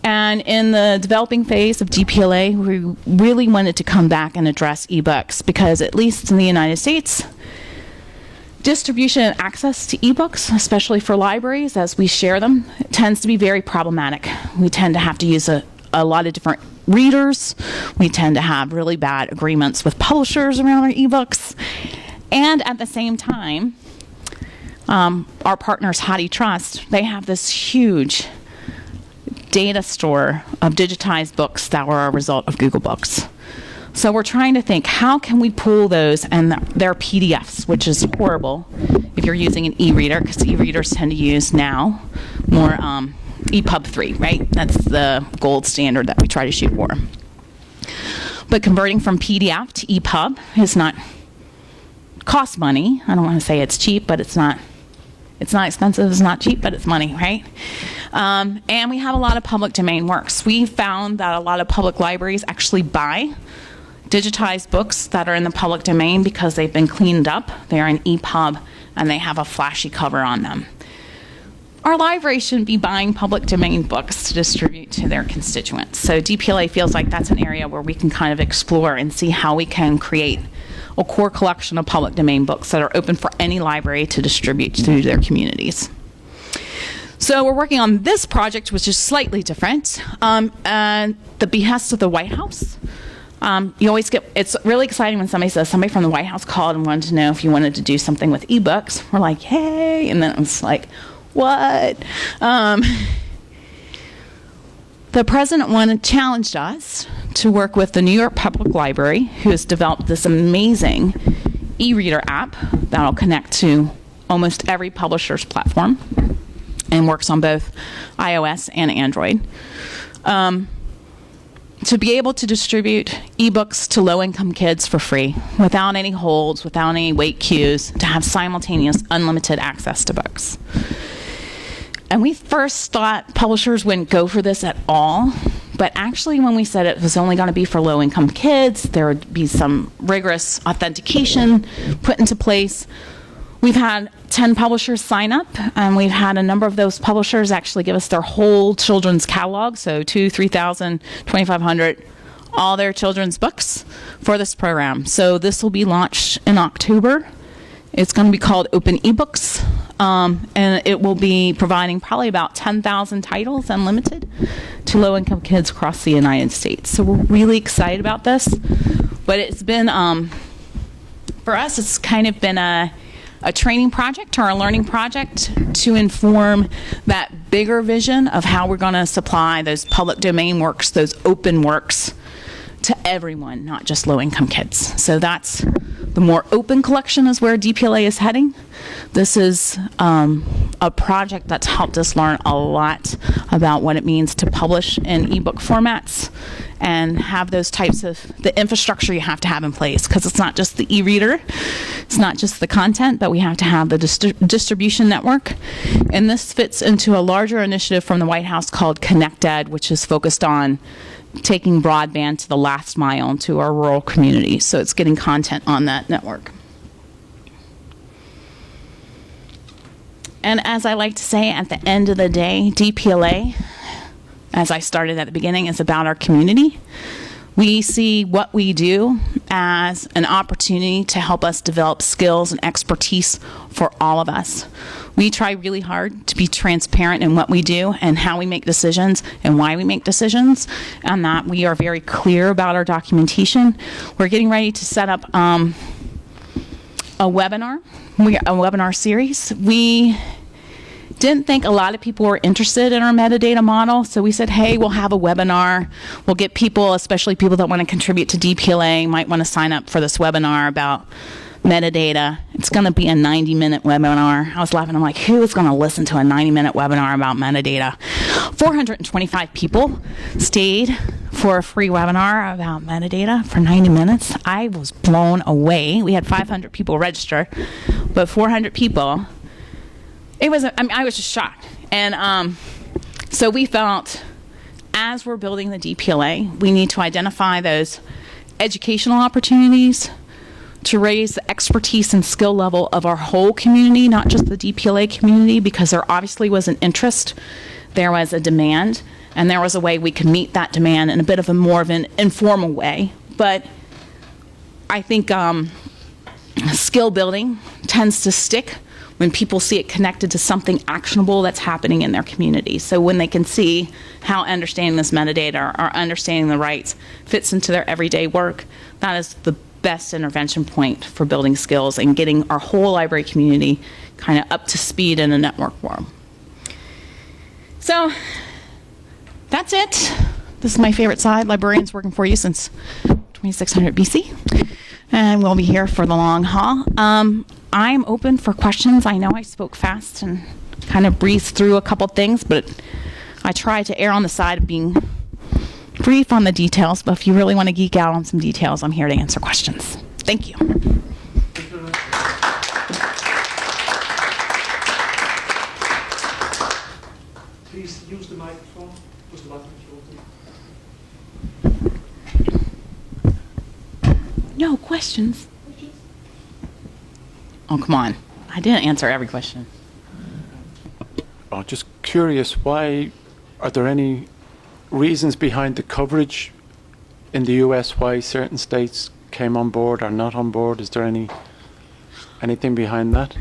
And in the developing phase of DPLA, we really wanted to come back and address ebooks because, at least in the United States, distribution and access to ebooks, especially for libraries as we share them, tends to be very problematic. We tend to have to use a lot of different readers. We tend to have really bad agreements with publishers around our ebooks. And at the same time, our partners, HathiTrust, they have this huge data store of digitized books that were a result of Google Books. So we're trying to think, how can we pull those, and they're PDFs, which is horrible if you're using an e-reader, because e-readers tend to use now more EPUB 3, right? That's the gold standard that we try to shoot for. But converting from PDF to EPUB is not cost money. I don't want to say it's cheap, but it's not expensive, it's not cheap, but it's money, right? And we have a lot of public domain works. We found that a lot of public libraries actually buy digitized books that are in the public domain because they've been cleaned up, they're in EPUB, and they have a flashy cover on them. Our library shouldn't be buying public domain books to distribute to their constituents. So DPLA feels like that's an area where we can kind of explore and see how we can create a core collection of public domain books that are open for any library to distribute to their communities. So we're working on this project, which is slightly different, and the behest of the White House. You always it's really exciting when somebody says somebody from the White House called and wanted to know if you wanted to do something with ebooks. We're like, hey, and then it was like, what? The president challenged us to work with the New York Public Library, who has developed this amazing e-reader app that'll connect to almost every publisher's platform and works on both iOS and Android. To be able to distribute ebooks to low-income kids for free, without any holds, without any wait queues, to have simultaneous, unlimited access to books. And we first thought publishers wouldn't go for this at all, but actually when we said it was only going to be for low-income kids, there would be some rigorous authentication put into place, We've had 10 publishers sign up, and we've had a number of those publishers actually give us their whole children's catalog, so 2,000, 3,000, 2,500, all their children's books for this program. So this will be launched in October. It's going to be called Open eBooks, and it will be providing probably about 10,000 titles unlimited to low-income kids across the United States. So we're really excited about this. But it's been, for us, it's kind of been a training project or a learning project to inform that bigger vision of how we're going to supply those public domain works, those open works, to everyone, not just low-income kids. So that's the more open collection is where DPLA is heading. This is a project that's helped us learn a lot about what it means to publish in ebook formats and have those types of the infrastructure you have to have in place, because it's not just the e-reader, it's not just the content, but we have to have the distribution network. And this fits into a larger initiative from the White House called Connect Ed, which is focused on taking broadband to the last mile to our rural communities. So it's getting content on that network. And as I like to say, at the end of the day, DPLA, as I started at the beginning, is about our community. We see what we do as an opportunity to help us develop skills and expertise for all of us. We try really hard to be transparent in what we do and how we make decisions and why we make decisions, and that we are very clear about our documentation. We're getting ready to set up a webinar series. We didn't think a lot of people were interested in our metadata model, so we said, hey, we'll have a webinar. We'll get people, especially people that want to contribute to DPLA, might want to sign up for this webinar about metadata. It's going to be a 90-minute webinar. I was laughing. I'm like, who is going to listen to a 90-minute webinar about metadata? 425 people stayed for a free webinar about metadata for 90 minutes. I was blown away. We had 500 people register, but 400 people. I was just shocked. And so we felt, as we're building the DPLA, we need to identify those educational opportunities to raise the expertise and skill level of our whole community, not just the DPLA community, because there obviously was an interest, there was a demand, and there was a way we could meet that demand in a bit of a more of an informal way. But I think skill building tends to stick when people see it connected to something actionable that's happening in their community. So when they can see how understanding this metadata or understanding the rights fits into their everyday work, that is the best intervention point for building skills and getting our whole library community kind of up to speed in a network world. So that's it. This is my favorite slide. Librarians working for you since 2600 BC. And we'll be here for the long haul. I'm open for questions. I know I spoke fast and kind of breezed through a couple things, but I try to err on the side of being brief on the details. But if you really want to geek out on some details, I'm here to answer questions. Thank you. Please use the microphone. Push the button if you want. No questions. Oh, come on. I didn't answer every question. Oh, just curious, why are there any reasons behind the coverage in the US, why certain states came on board or not on board? Is there anything behind that?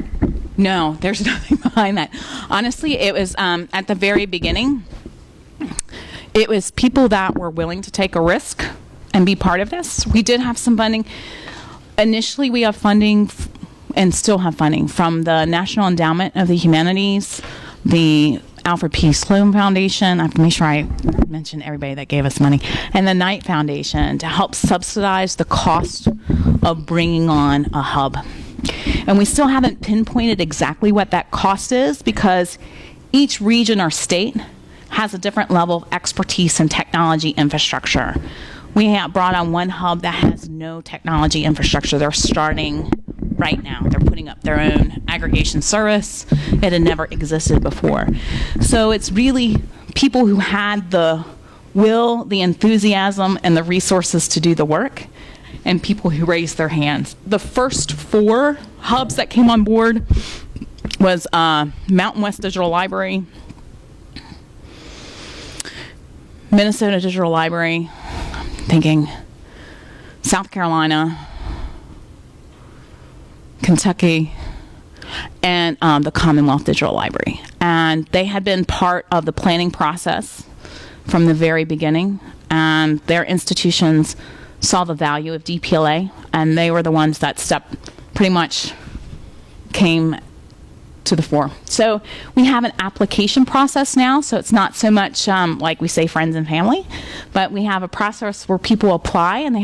No, there's nothing behind that. Honestly, it was at the very beginning, it was people that were willing to take a risk and be part of this. We did have some funding. Initially, we have funding and still have funding from the National Endowment of the Humanities, the Alfred P. Sloan Foundation. I have to make sure I mention everybody that gave us money, and the Knight Foundation to help subsidize the cost of bringing on a hub. And we still haven't pinpointed exactly what that cost is, because each region or state has a different level of expertise and technology infrastructure. We have brought on one hub that has no technology infrastructure. They're starting right now. They're putting up their own aggregation service. It had never existed before. So it's really people who had the will, the enthusiasm, and the resources to do the work, and people who raised their hands. The first 4 hubs that came on board was Mountain West Digital Library, Minnesota Digital Library, thinking South Carolina, Kentucky, and the Commonwealth Digital Library. And they had been part of the planning process from the very beginning, and their institutions saw the value of DPLA, and they were the ones that pretty much came to the fore. So we have an application process now, so it's not so much like we say friends and family, but we have a process where people apply, and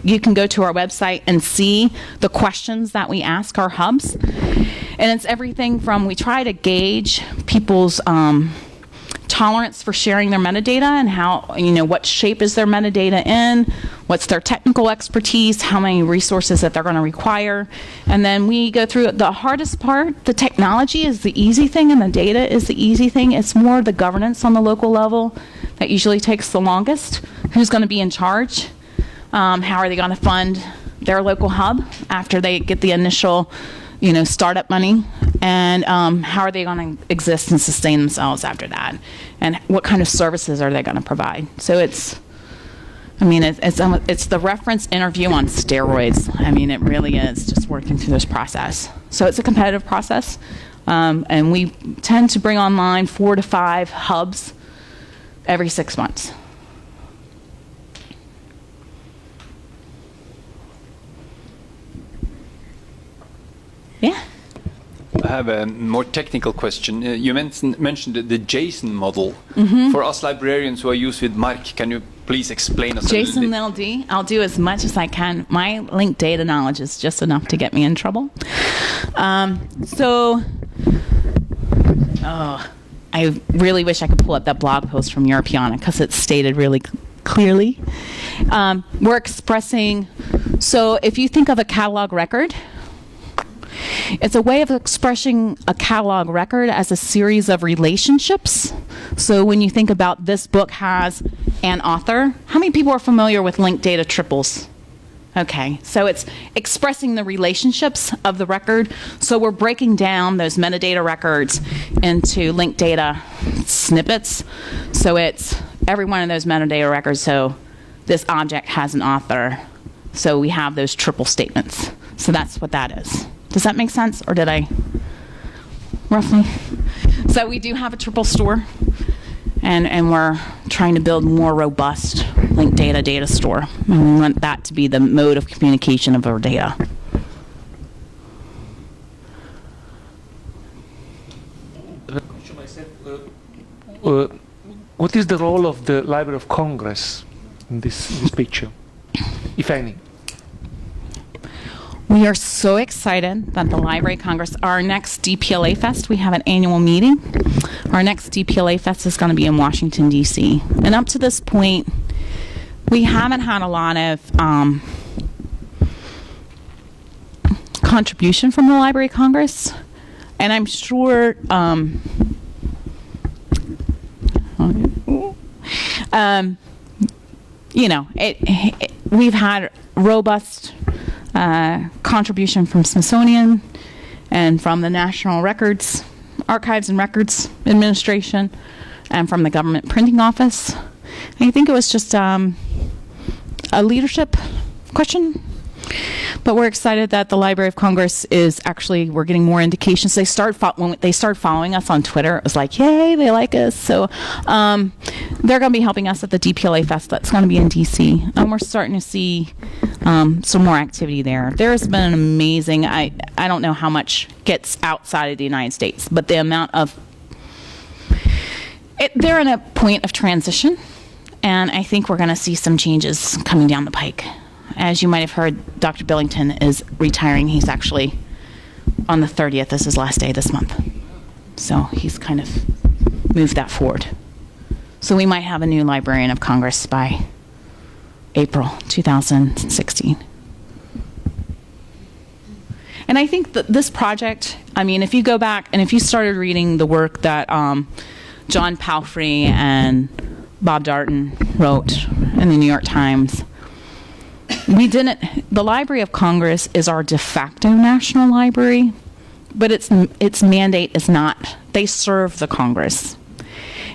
you can go to our website and see the questions that we ask our hubs. And it's everything from, we try to gauge people's tolerance for sharing their metadata and how, what shape is their metadata in, what's their technical expertise, how many resources that they're going to require. And then we go through the hardest part. The technology is the easy thing and the data is the easy thing. It's more the governance on the local level that usually takes the longest. Who's going to be in charge? How are they going to fund their local hub after they get the initial startup money, and how are they going to exist and sustain themselves after that, and what kind of services are they going to provide? So it's the reference interview on steroids. It really is just working through this process. So it's a competitive process, and we tend to bring online 4 to 5 hubs every 6 months. Yeah. I have a more technical question. You mentioned the JSON model. For us librarians who are used with Mark, can you please explain us JSON a little bit? I'll do as much as I can. My linked data knowledge is just enough to get me in trouble. I really wish I could pull up that blog post from Europeana because it's stated really clearly. We're expressing, so if you think of a catalog record, it's a way of expressing a catalog record as a series of relationships. So when you think about this book has an author, how many people are familiar with linked data triples? Okay, so it's expressing the relationships of the record. So we're breaking down those metadata records into linked data snippets. So it's every one of those metadata records. So this object has an author. So we have those triple statements. So that's what that is. Does that make sense, or did I roughly? So we do have a triple store, and we're trying to build more robust linked data store. And we want that to be the mode of communication of our data. What is the role of the Library of Congress in this picture, if any? We are so excited that the Library of Congress, our next DPLA Fest, we have an annual meeting. Our next DPLA Fest is going to be in Washington, D.C. And up to this point, we haven't had a lot of contribution from the Library of Congress. And I'm sure we've had robust contribution from Smithsonian and from the National Records, Archives and Records Administration, and from the Government Printing Office. And I think it was just a leadership question. But we're excited that the Library of Congress we're getting more indications. When they started following us on Twitter, it was like, yay, they like us. So they're going to be helping us at the DPLA Fest that's going to be in D.C. And we're starting to see some more activity there. There's been an amazing, I don't know how much gets outside of the United States, but the amount of, they're in a point of transition, and I think we're going to see some changes coming down the pike. As you might have heard, Dr. Billington is retiring. He's actually on the 30th. This is his last day this month. So he's kind of moved that forward. So we might have a new Librarian of Congress by April 2016. And I think that this project, if you go back and if you started reading the work that John Palfrey and Bob Darton wrote in the New York Times, We didn't. The Library of Congress is our de facto national library, but its mandate is not. They serve the Congress,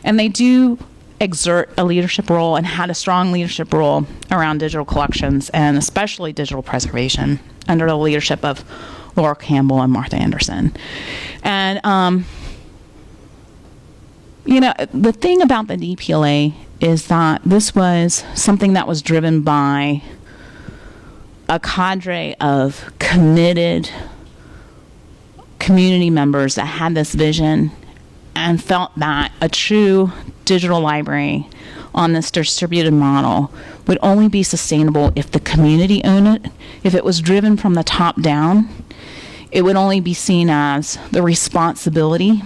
and they do exert a leadership role and had a strong leadership role around digital collections and especially digital preservation under the leadership of Laura Campbell and Martha Anderson. And the thing about the DPLA is that this was something that was driven by a cadre of committed community members that had this vision and felt that a true digital library on this distributed model would only be sustainable if the community owned it. If it was driven from the top down, it would only be seen as the responsibility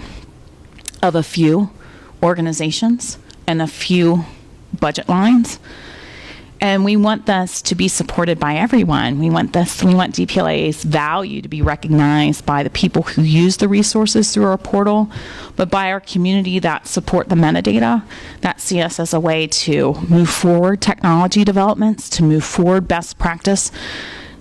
of a few organizations and a few budget lines. And we want this to be supported by everyone. We want DPLA's value to be recognized by the people who use the resources through our portal, but by our community that support the metadata, that see us as a way to move forward technology developments, to move forward best practice,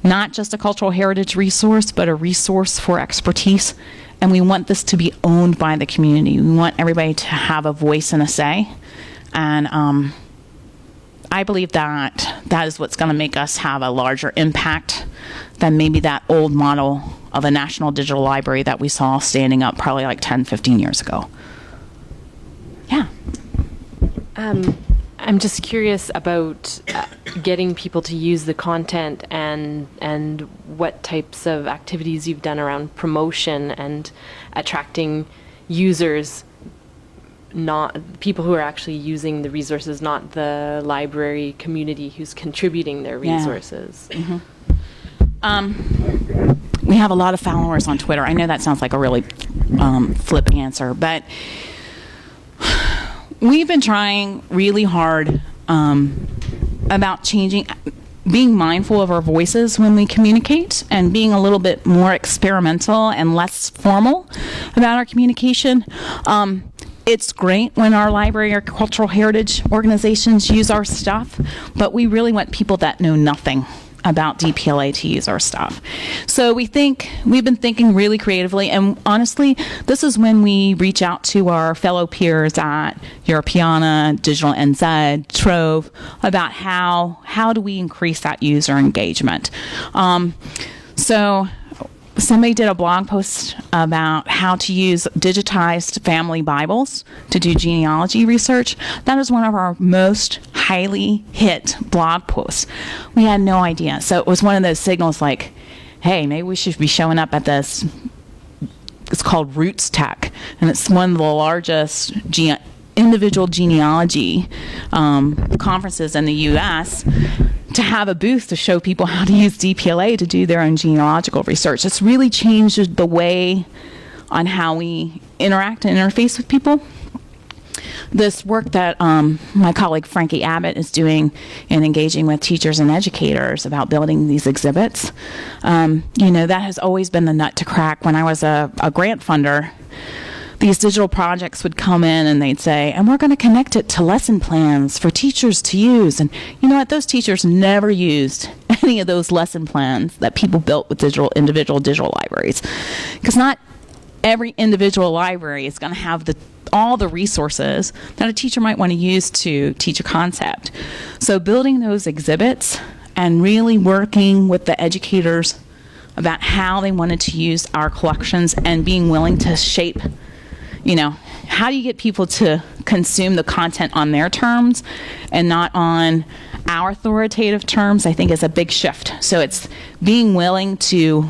not just a cultural heritage resource, but a resource for expertise. And we want this to be owned by the community. We want everybody to have a voice and a say. And I believe that is what's going to make us have a larger impact than maybe that old model of a national digital library that we saw standing up probably like 10, 15 years ago. Yeah. I'm just curious about getting people to use the content and what types of activities you've done around promotion and attracting users, not people who are actually using the resources, not the library community who's contributing their resources. Yeah. Mm-hmm. We have a lot of followers on Twitter. I know that sounds like a really flip answer, but we've been trying really hard about changing, being mindful of our voices when we communicate and being a little bit more experimental and less formal about our communication. It's great when our library or cultural heritage organizations use our stuff, but we really want people that know nothing about DPLA to use our stuff. So we've been thinking really creatively, and honestly, this is when we reach out to our fellow peers at Europeana, Digital NZ, Trove, about how do we increase that user engagement. So somebody did a blog post about how to use digitized family Bibles to do genealogy research. That is one of our most highly hit blog posts. We had no idea. So it was one of those signals like, hey, maybe we should be showing up at this. It's called Roots Tech, and it's one of the largest individual genealogy conferences in the U.S., to have a booth to show people how to use DPLA to do their own genealogical research. It's really changed the way on how we interact and interface with people. This work that my colleague Frankie Abbott is doing in engaging with teachers and educators about building these exhibits, that has always been the nut to crack. When I was a grant funder, these digital projects would come in and they'd say, and we're going to connect it to lesson plans for teachers to use. And you know what? Those teachers never used any of those lesson plans that people built with individual digital libraries. Because not every individual library is going to have all the resources that a teacher might want to use to teach a concept. So building those exhibits and really working with the educators about how they wanted to use our collections and being willing to shape, how do you get people to consume the content on their terms and not on our authoritative terms, I think is a big shift. So it's being willing to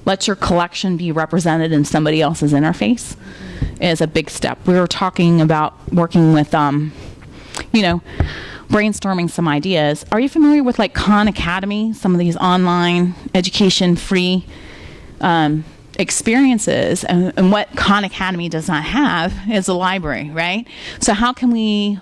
let your collection be represented in somebody else's interface is a big step. We were talking about working with, brainstorming some ideas. Are you familiar with like Khan Academy, some of these online education free experiences, and what Khan Academy does not have is a library, right? So how can we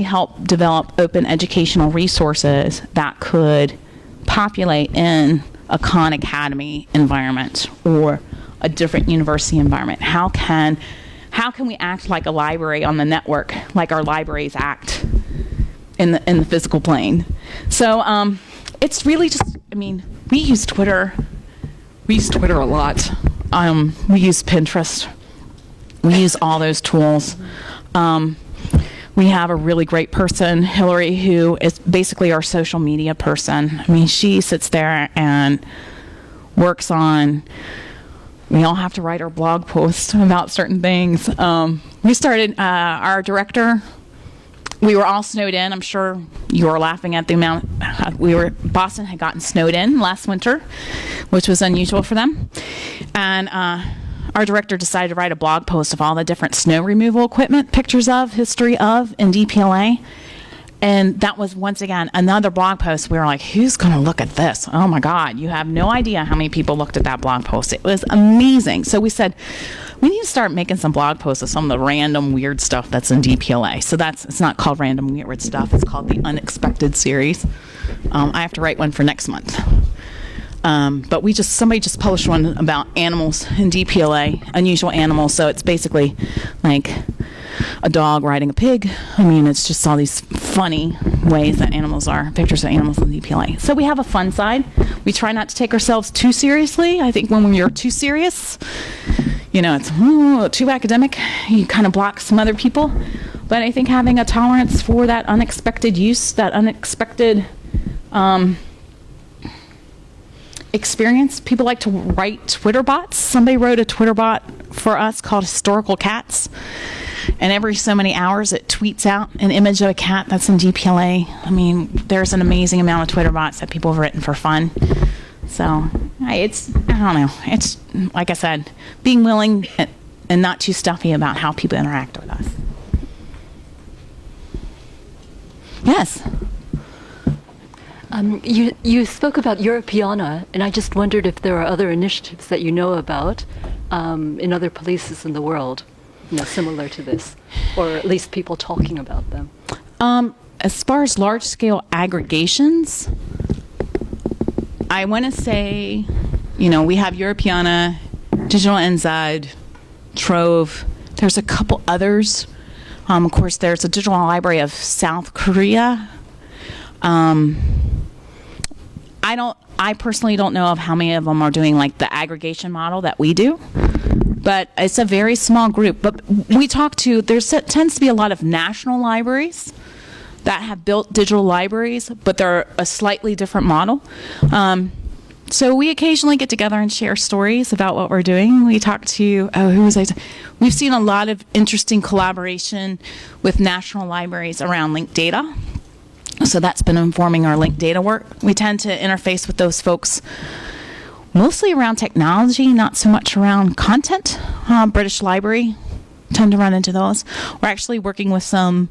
help develop open educational resources that could populate in a Khan Academy environment or a different university environment? How can we act like a library on the network, like our libraries act in the physical plane. So it's really just, I mean, we use Twitter. We use Twitter a lot. We use Pinterest. We use all those tools. We have a really great person, Hillary, who is basically our social media person. I mean, she sits there and works on, we all have to write our blog posts about certain things. We started, our director, we were all snowed in. I'm sure you were laughing at the amount, Boston had gotten snowed in last winter, which was unusual for them. And our director decided to write a blog post of all the different snow removal equipment, pictures of, history of, in DPLA. And that was, once again, another blog post. We were like, who's going to look at this? Oh, my God. You have no idea how many people looked at that blog post. It was amazing. So we said, we need to start making some blog posts of some of the random weird stuff that's in DPLA. So it's not called Random Weird Stuff. It's called the Unexpected series. I have to write one for next month. But somebody just published one about animals in DPLA, unusual animals. So it's basically like a dog riding a pig. I mean, it's just all these funny ways that animals are, pictures of animals in DPLA. So we have a fun side. We try not to take ourselves too seriously. I think when you're too serious, it's too academic. You kind of block some other people. But I think having a tolerance for that unexpected use, that unexpected experience. People like to write Twitter bots. Somebody wrote a Twitter bot for us called Historical Cats. And every so many hours it tweets out an image of a cat that's in DPLA. I mean, there's an amazing amount of Twitter bots that people have written for fun. So I don't know. It's, like I said, being willing and not too stuffy about how people interact with us. Yes? You spoke about Europeana, and I just wondered if there are other initiatives that you know about in other places in the world, similar to this, or at least people talking about them. As far as large-scale aggregations, I want to say, we have Europeana, Digital NZ, Trove. There's a couple others. Of course, there's a Digital Library of South Korea. I personally don't know of how many of them are doing like the aggregation model that we do, but it's a very small group. But we talk to, tends to be a lot of national libraries that have built digital libraries, but they're a slightly different model. So we occasionally get together and share stories about what we're doing. We talk to, we've seen a lot of interesting collaboration with national libraries around linked data. So that's been informing our linked data work. We tend to interface with those folks mostly around technology, not so much around content. British Library, tend to run into those. We're actually working with some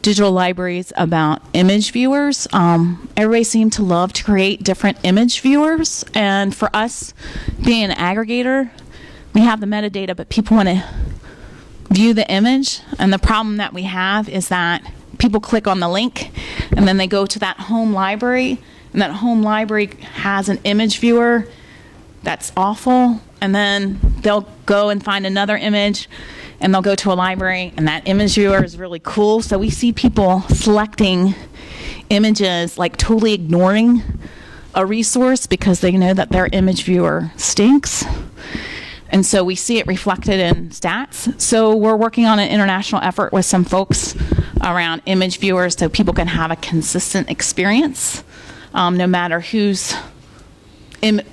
digital libraries about image viewers. Everybody seemed to love to create different image viewers. And for us, being an aggregator, we have the metadata, but people want to view the image. And the problem that we have is that people click on the link and then they go to that home library, and that home library has an image viewer that's awful, and then they'll go and find another image and they'll go to a library and that image viewer is really cool. So we see people selecting images, like totally ignoring a resource because they know that their image viewer stinks. And so we see it reflected in stats. So we're working on an international effort with some folks around image viewers so people can have a consistent experience, no matter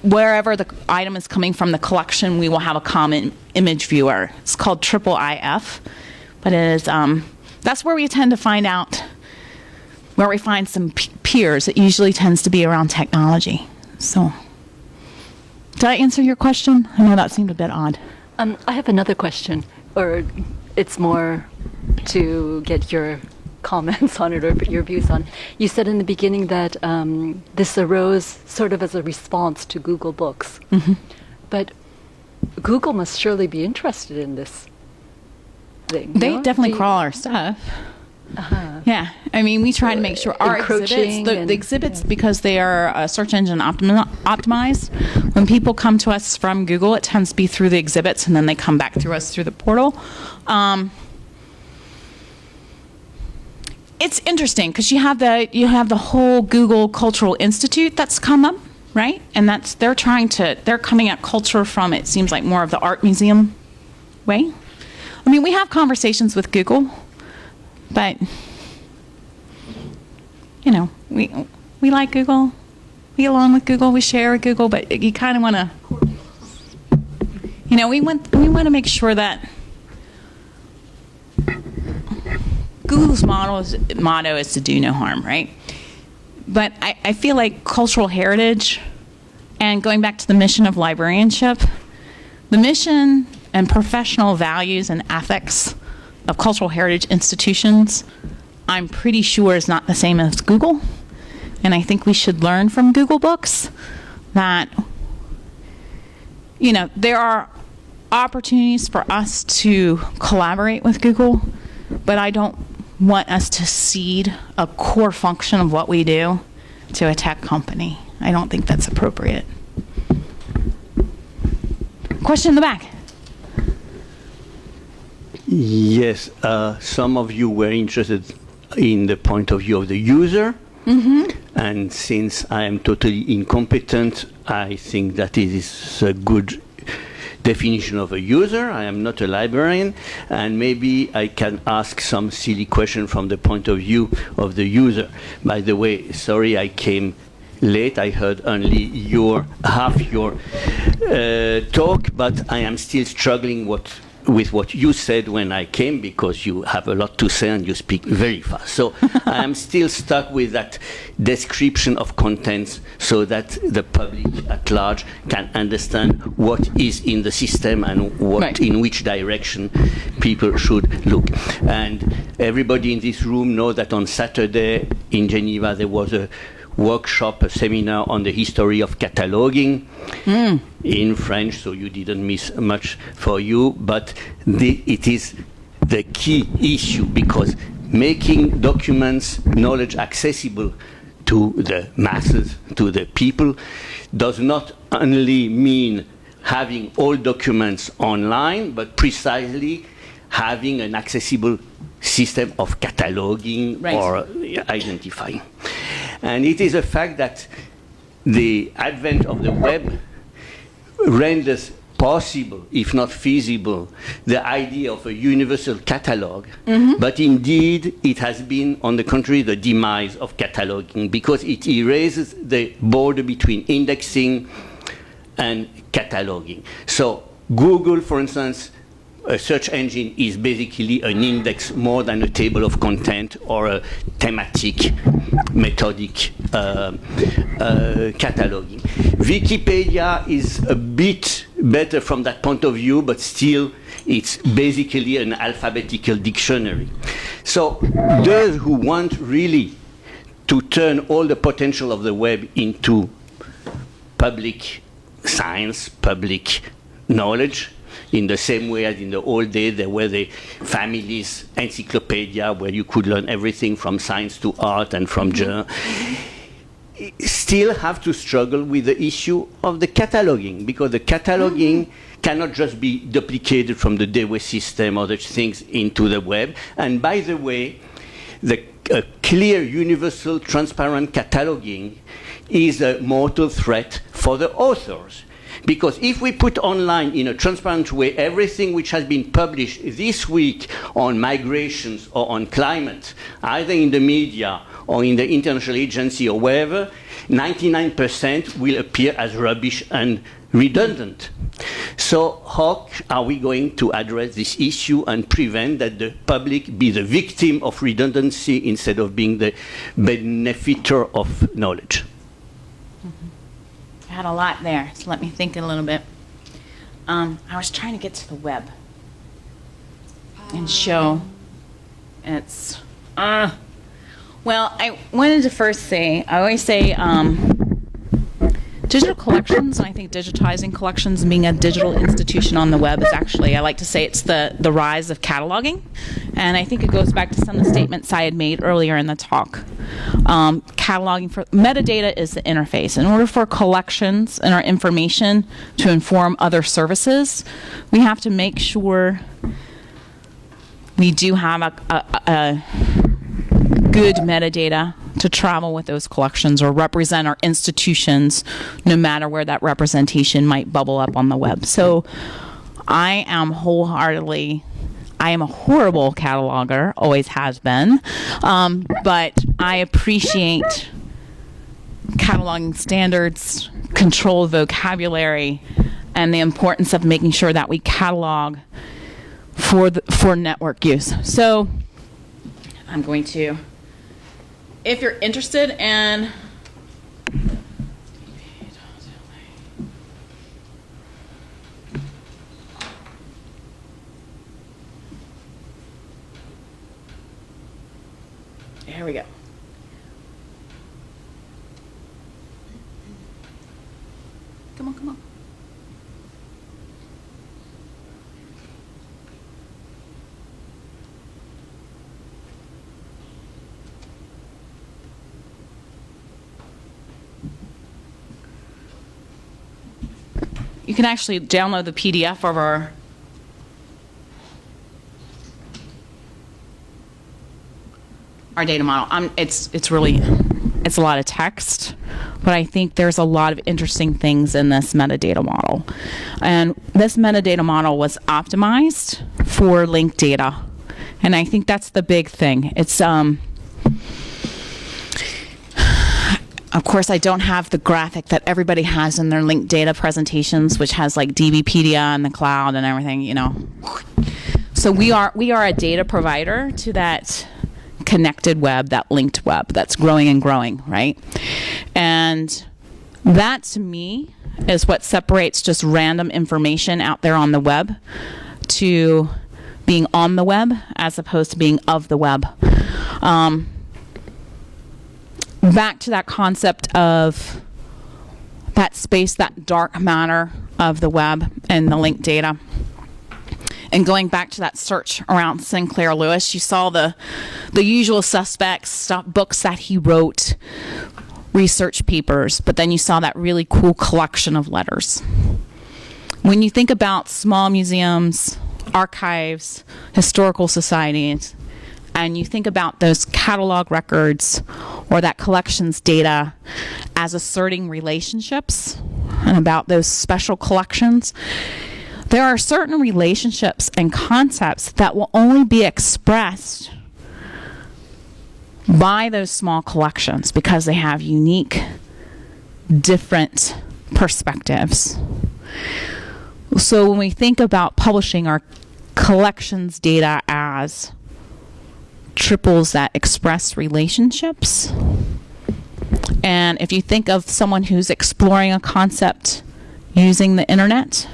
wherever the item is coming from the collection, we will have a common image viewer. It's called IIIF, but it is, that's where we tend to find out, where we find some peers. It usually tends to be around technology. So, did I answer your question? I know that seemed a bit odd. I have another question, or it's more to get your comments on it or your views on it. You said in the beginning that this arose sort of as a response to Google Books. Mm-hmm. But Google must surely be interested in this thing. They no? definitely crawl our stuff. Uh-huh. Yeah, I mean, we try to make sure our encroaching exhibits, the exhibits, because they are search engine optimized, when people come to us from Google, it tends to be through the exhibits, and then they come back through us through the portal. it's interesting because you have the whole Google Cultural Institute that's come up, right? And they're coming at culture from, it seems like, more of the art museum way. I mean, we have conversations with Google, but you know, we like Google. We get along with Google. We share with Google, but you kind of want to, you know, we want to make sure that Google's motto is to do no harm, right? But I feel like cultural heritage, and going back to the mission of librarianship, the mission and professional values and ethics of cultural heritage institutions, I'm pretty sure is not the same as Google. And I think we should learn from Google Books that, you know, there are opportunities for us to collaborate with Google, but I don't want us to cede a core function of what we do to a tech company. I don't think that's appropriate. Question in the back. Yes, some of you were interested in the point of view of the user. And since I am totally incompetent, I think that it is a good definition of a user. I am not a librarian, and maybe I can ask some silly question from the point of view of the user. By the way, sorry I came late. I heard only half your talk, but I am still struggling with what you said when I came, because you have a lot to say and you speak very fast. So I am still stuck with that description of contents so that the public at large can understand what is in the system and what Right. in which direction people should look. And everybody in this room knows that on Saturday in Geneva there was a workshop, a seminar on the history of cataloging in French, so you didn't miss much for you, but it is the key issue, because making documents, knowledge accessible to the masses, to the people, does not only mean having all documents online, but precisely having an accessible system of cataloging Right. or identifying. And it is a fact that the advent of the web renders possible, if not feasible, the idea of a universal catalog. But indeed, it has been, on the contrary, the demise of cataloging, because it erases the border between indexing and cataloging. So Google, for instance, a search engine is basically an index more than a table of content or a thematic, methodic cataloging. Wikipedia is a bit better from that point of view, but still it's basically an alphabetical dictionary. So those who want really to turn all the potential of the web into public science, public knowledge, in the same way as in the old days there were the family's encyclopedia where you could learn everything from science to art and from journal, still have to struggle with the issue of the cataloging, because the cataloging cannot just be duplicated from the Dewey system or such things into the web. And by the way, the clear, universal, transparent cataloging is a mortal threat for the authors. Because if we put online in a transparent way everything which has been published this week on migrations or on climate, either in the media or in the international agency or wherever, 99% will appear as rubbish and redundant. So how are we going to address this issue and prevent that the public be the victim of redundancy instead of being the benefiter of knowledge? I had a lot there, so let me think a little bit. I was trying to get to the web and show it's. Well, I wanted to first say, I always say digital collections, and I think digitizing collections and being a digital institution on the web is actually, I like to say it's the rise of cataloging. And I think it goes back to some of the statements I had made earlier in the talk. Cataloging for metadata is the interface. In order for collections and our information to inform other services, we have to make sure we do have a good metadata to travel with those collections or represent our institutions, no matter where that representation might bubble up on the web. So I am a horrible cataloger, always has been, but I appreciate cataloging standards, controlled vocabulary, and the importance of making sure that we catalog for network use. So I'm going to, if you're interested in here we go. Come on, come on. You can actually download the PDF of our data model. It's a lot of text, but I think there's a lot of interesting things in this metadata model. And this metadata model was optimized for linked data. And I think that's the big thing. It's, of course, I don't have the graphic that everybody has in their linked data presentations, which has like DBpedia in the cloud and everything, you know. So we are a data provider to that connected web, that linked web that's growing and growing, right? And that to me is what separates just random information out there on the web to being on the web as opposed to being of the web. Back to that concept of that space, that dark matter of the web and the linked data. And going back to that search around Sinclair Lewis, you saw the usual suspects, books that he wrote, research papers, but then you saw that really cool collection of letters. When you think about small museums, archives, historical societies, and you think about those catalog records or that collections data as asserting relationships and about those special collections, there are certain relationships and concepts that will only be expressed by those small collections because they have unique, different perspectives. So when we think about publishing our collections data as triples that express relationships, and if you think of someone who's exploring a concept using the internet,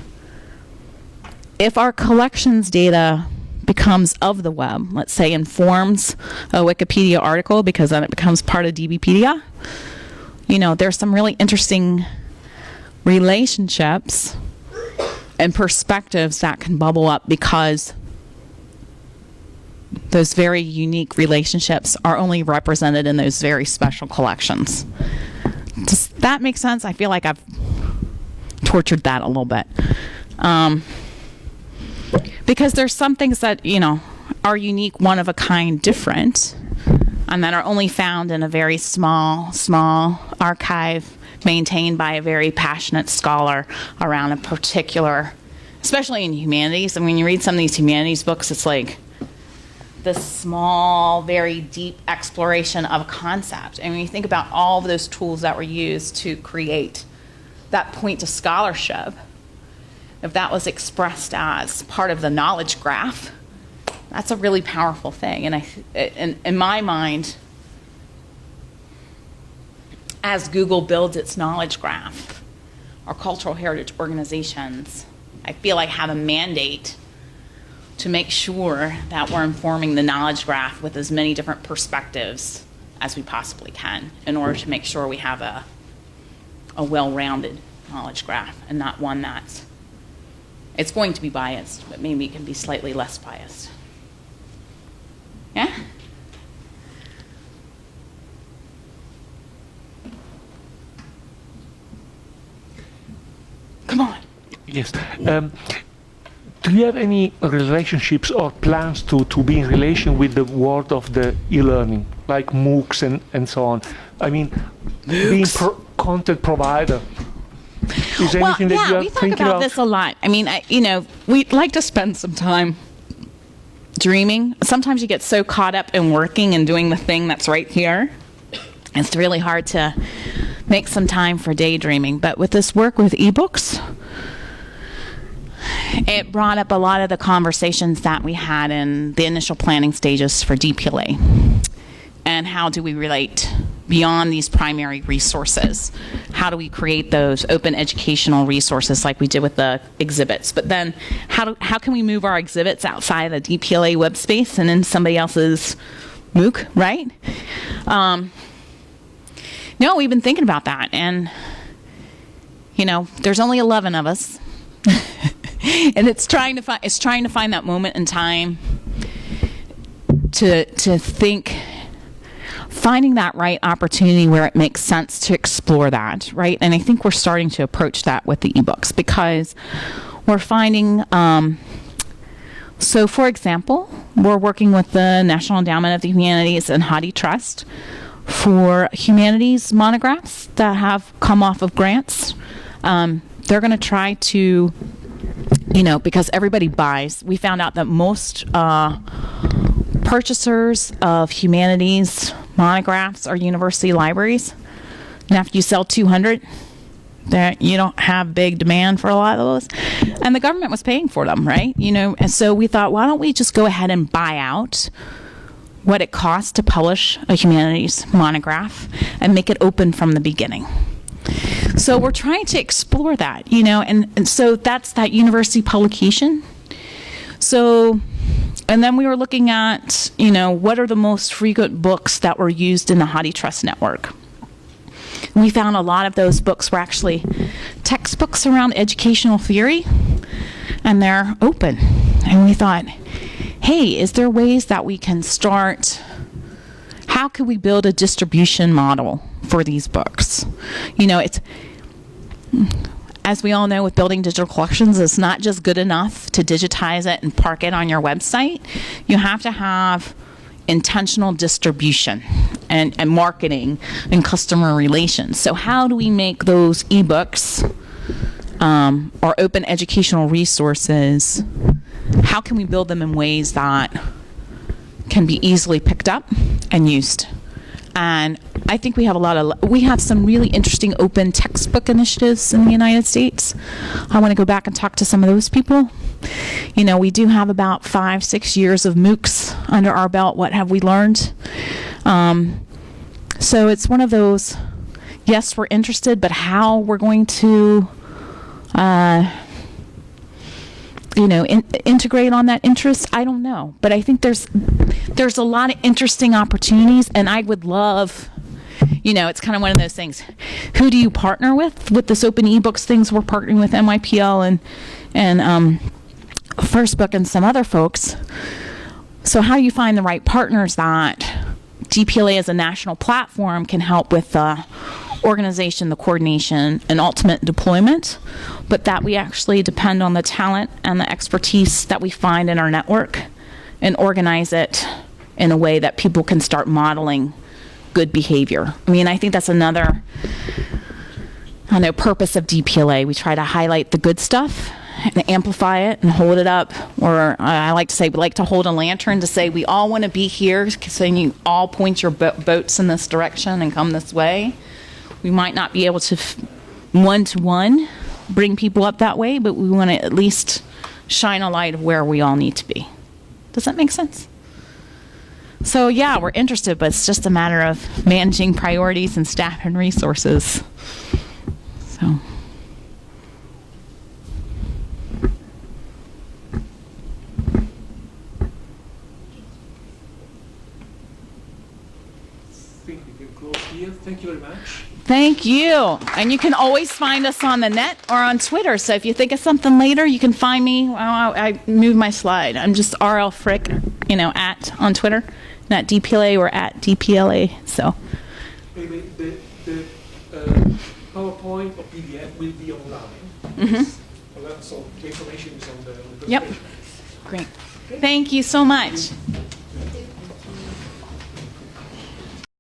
if our collections data becomes of the web, let's say informs a Wikipedia article because then it becomes part of DBpedia, you know, there's some really interesting relationships and perspectives that can bubble up because those very unique relationships are only represented in those very special collections. Does that make sense? I feel like I've tortured that a little bit. Because there's some things that, you know, are unique, one of a kind, different, and that are only found in a very small archive maintained by a very passionate scholar around a particular, especially in humanities. And when you read some of these humanities books, it's like this small, very deep exploration of a concept. And when you think about all of those tools that were used to create that point to scholarship, if that was expressed as part of the knowledge graph, that's a really powerful thing. And in my mind, as Google builds its knowledge graph, our cultural heritage organizations, I feel like have a mandate to make sure that we're informing the knowledge graph with as many different perspectives as we possibly can in order to make sure we have a well-rounded knowledge graph and not one that's, it's going to be biased, but maybe it can be slightly less biased. Yeah? Come on. Yes. Do you have any relationships or plans to be in relation with the world of the e-learning? like MOOCs and so on. I mean, being content provider. Is there anything that you are we talk thinking about this a lot. I mean, we like to spend some time dreaming. Sometimes you get so caught up in working and doing the thing that's right here. It's really hard to make some time for daydreaming. But with this work with ebooks, it brought up a lot of the conversations that we had in the initial planning stages for DPLA. And how do we relate beyond these primary resources? How do we create those open educational resources like we did with the exhibits? But then how can we move our exhibits outside the DPLA web space and in somebody else's MOOC, right? No, we've been thinking about that. And, there's only 11 of us. And it's trying to find that moment in time to think, finding that right opportunity where it makes sense to explore that, right? And I think we're starting to approach that with the ebooks because we're finding, so for example, we're working with the National Endowment of the Humanities and Hadi Trust for humanities monographs that have come off of grants. They're going to try to, because everybody buys, we found out that most purchasers of humanities monographs are university libraries. And after you sell 200, you don't have big demand for a lot of those. And the government was paying for them, right? And so we thought, why don't we just go ahead and buy out what it costs to publish a humanities monograph and make it open from the beginning. So we're trying to explore that, and so that's that university publication. So, and then we were looking at, what are the most frequent books that were used in the Hadi Trust network. And we found a lot of those books were actually textbooks around educational theory, and they're open. And we thought, hey, is there ways that we can start, how could we build a distribution model for these books? It's, as we all know with building digital collections, it's not just good enough to digitize it and park it on your website. You have to have intentional distribution and marketing and customer relations. So how do we make those ebooks or open educational resources, how can we build them in ways that can be easily picked up and used? And I think we have some really interesting open textbook initiatives in the United States. I want to go back and talk to some of those people. We do have about 5-6 years of MOOCs under our belt. What have we learned? So it's one of those, yes, we're interested, but how we're going to integrate on that interest, I don't know. But I think there's a lot of interesting opportunities, and I would love, it's kind of one of those things. Who do you partner with this open ebooks things? We're partnering with MYPL and First Book and some other folks. So how do you find the right partners that DPLA as a national platform can help with the organization, the coordination, and ultimate deployment, but that we actually depend on the talent and the expertise that we find in our network and organize it in a way that people can start modeling good behavior. I mean, I think that's another, purpose of DPLA. We try to highlight the good stuff and amplify it and hold it up. Or I like to say, we like to hold a lantern to say we all want to be here, saying you all point your boats in this direction and come this way. We might not be able to one-to-one bring people up that way, but we want to at least shine a light of where we all need to be. Does that make sense? So yeah, we're interested, but it's just a matter of managing priorities and staff and resources. So. I think we can close here. Thank you very much. Thank you. And you can always find us on the net or on Twitter. So if you think of something later, you can find me. I moved my slide. I'm just RL Frick, at on Twitter. Not DPLA or at DPLA. So. Maybe the PowerPoint or PDF will be online. Mm-hmm. So the information is on the presentation. Yep. Great. Thank you so much.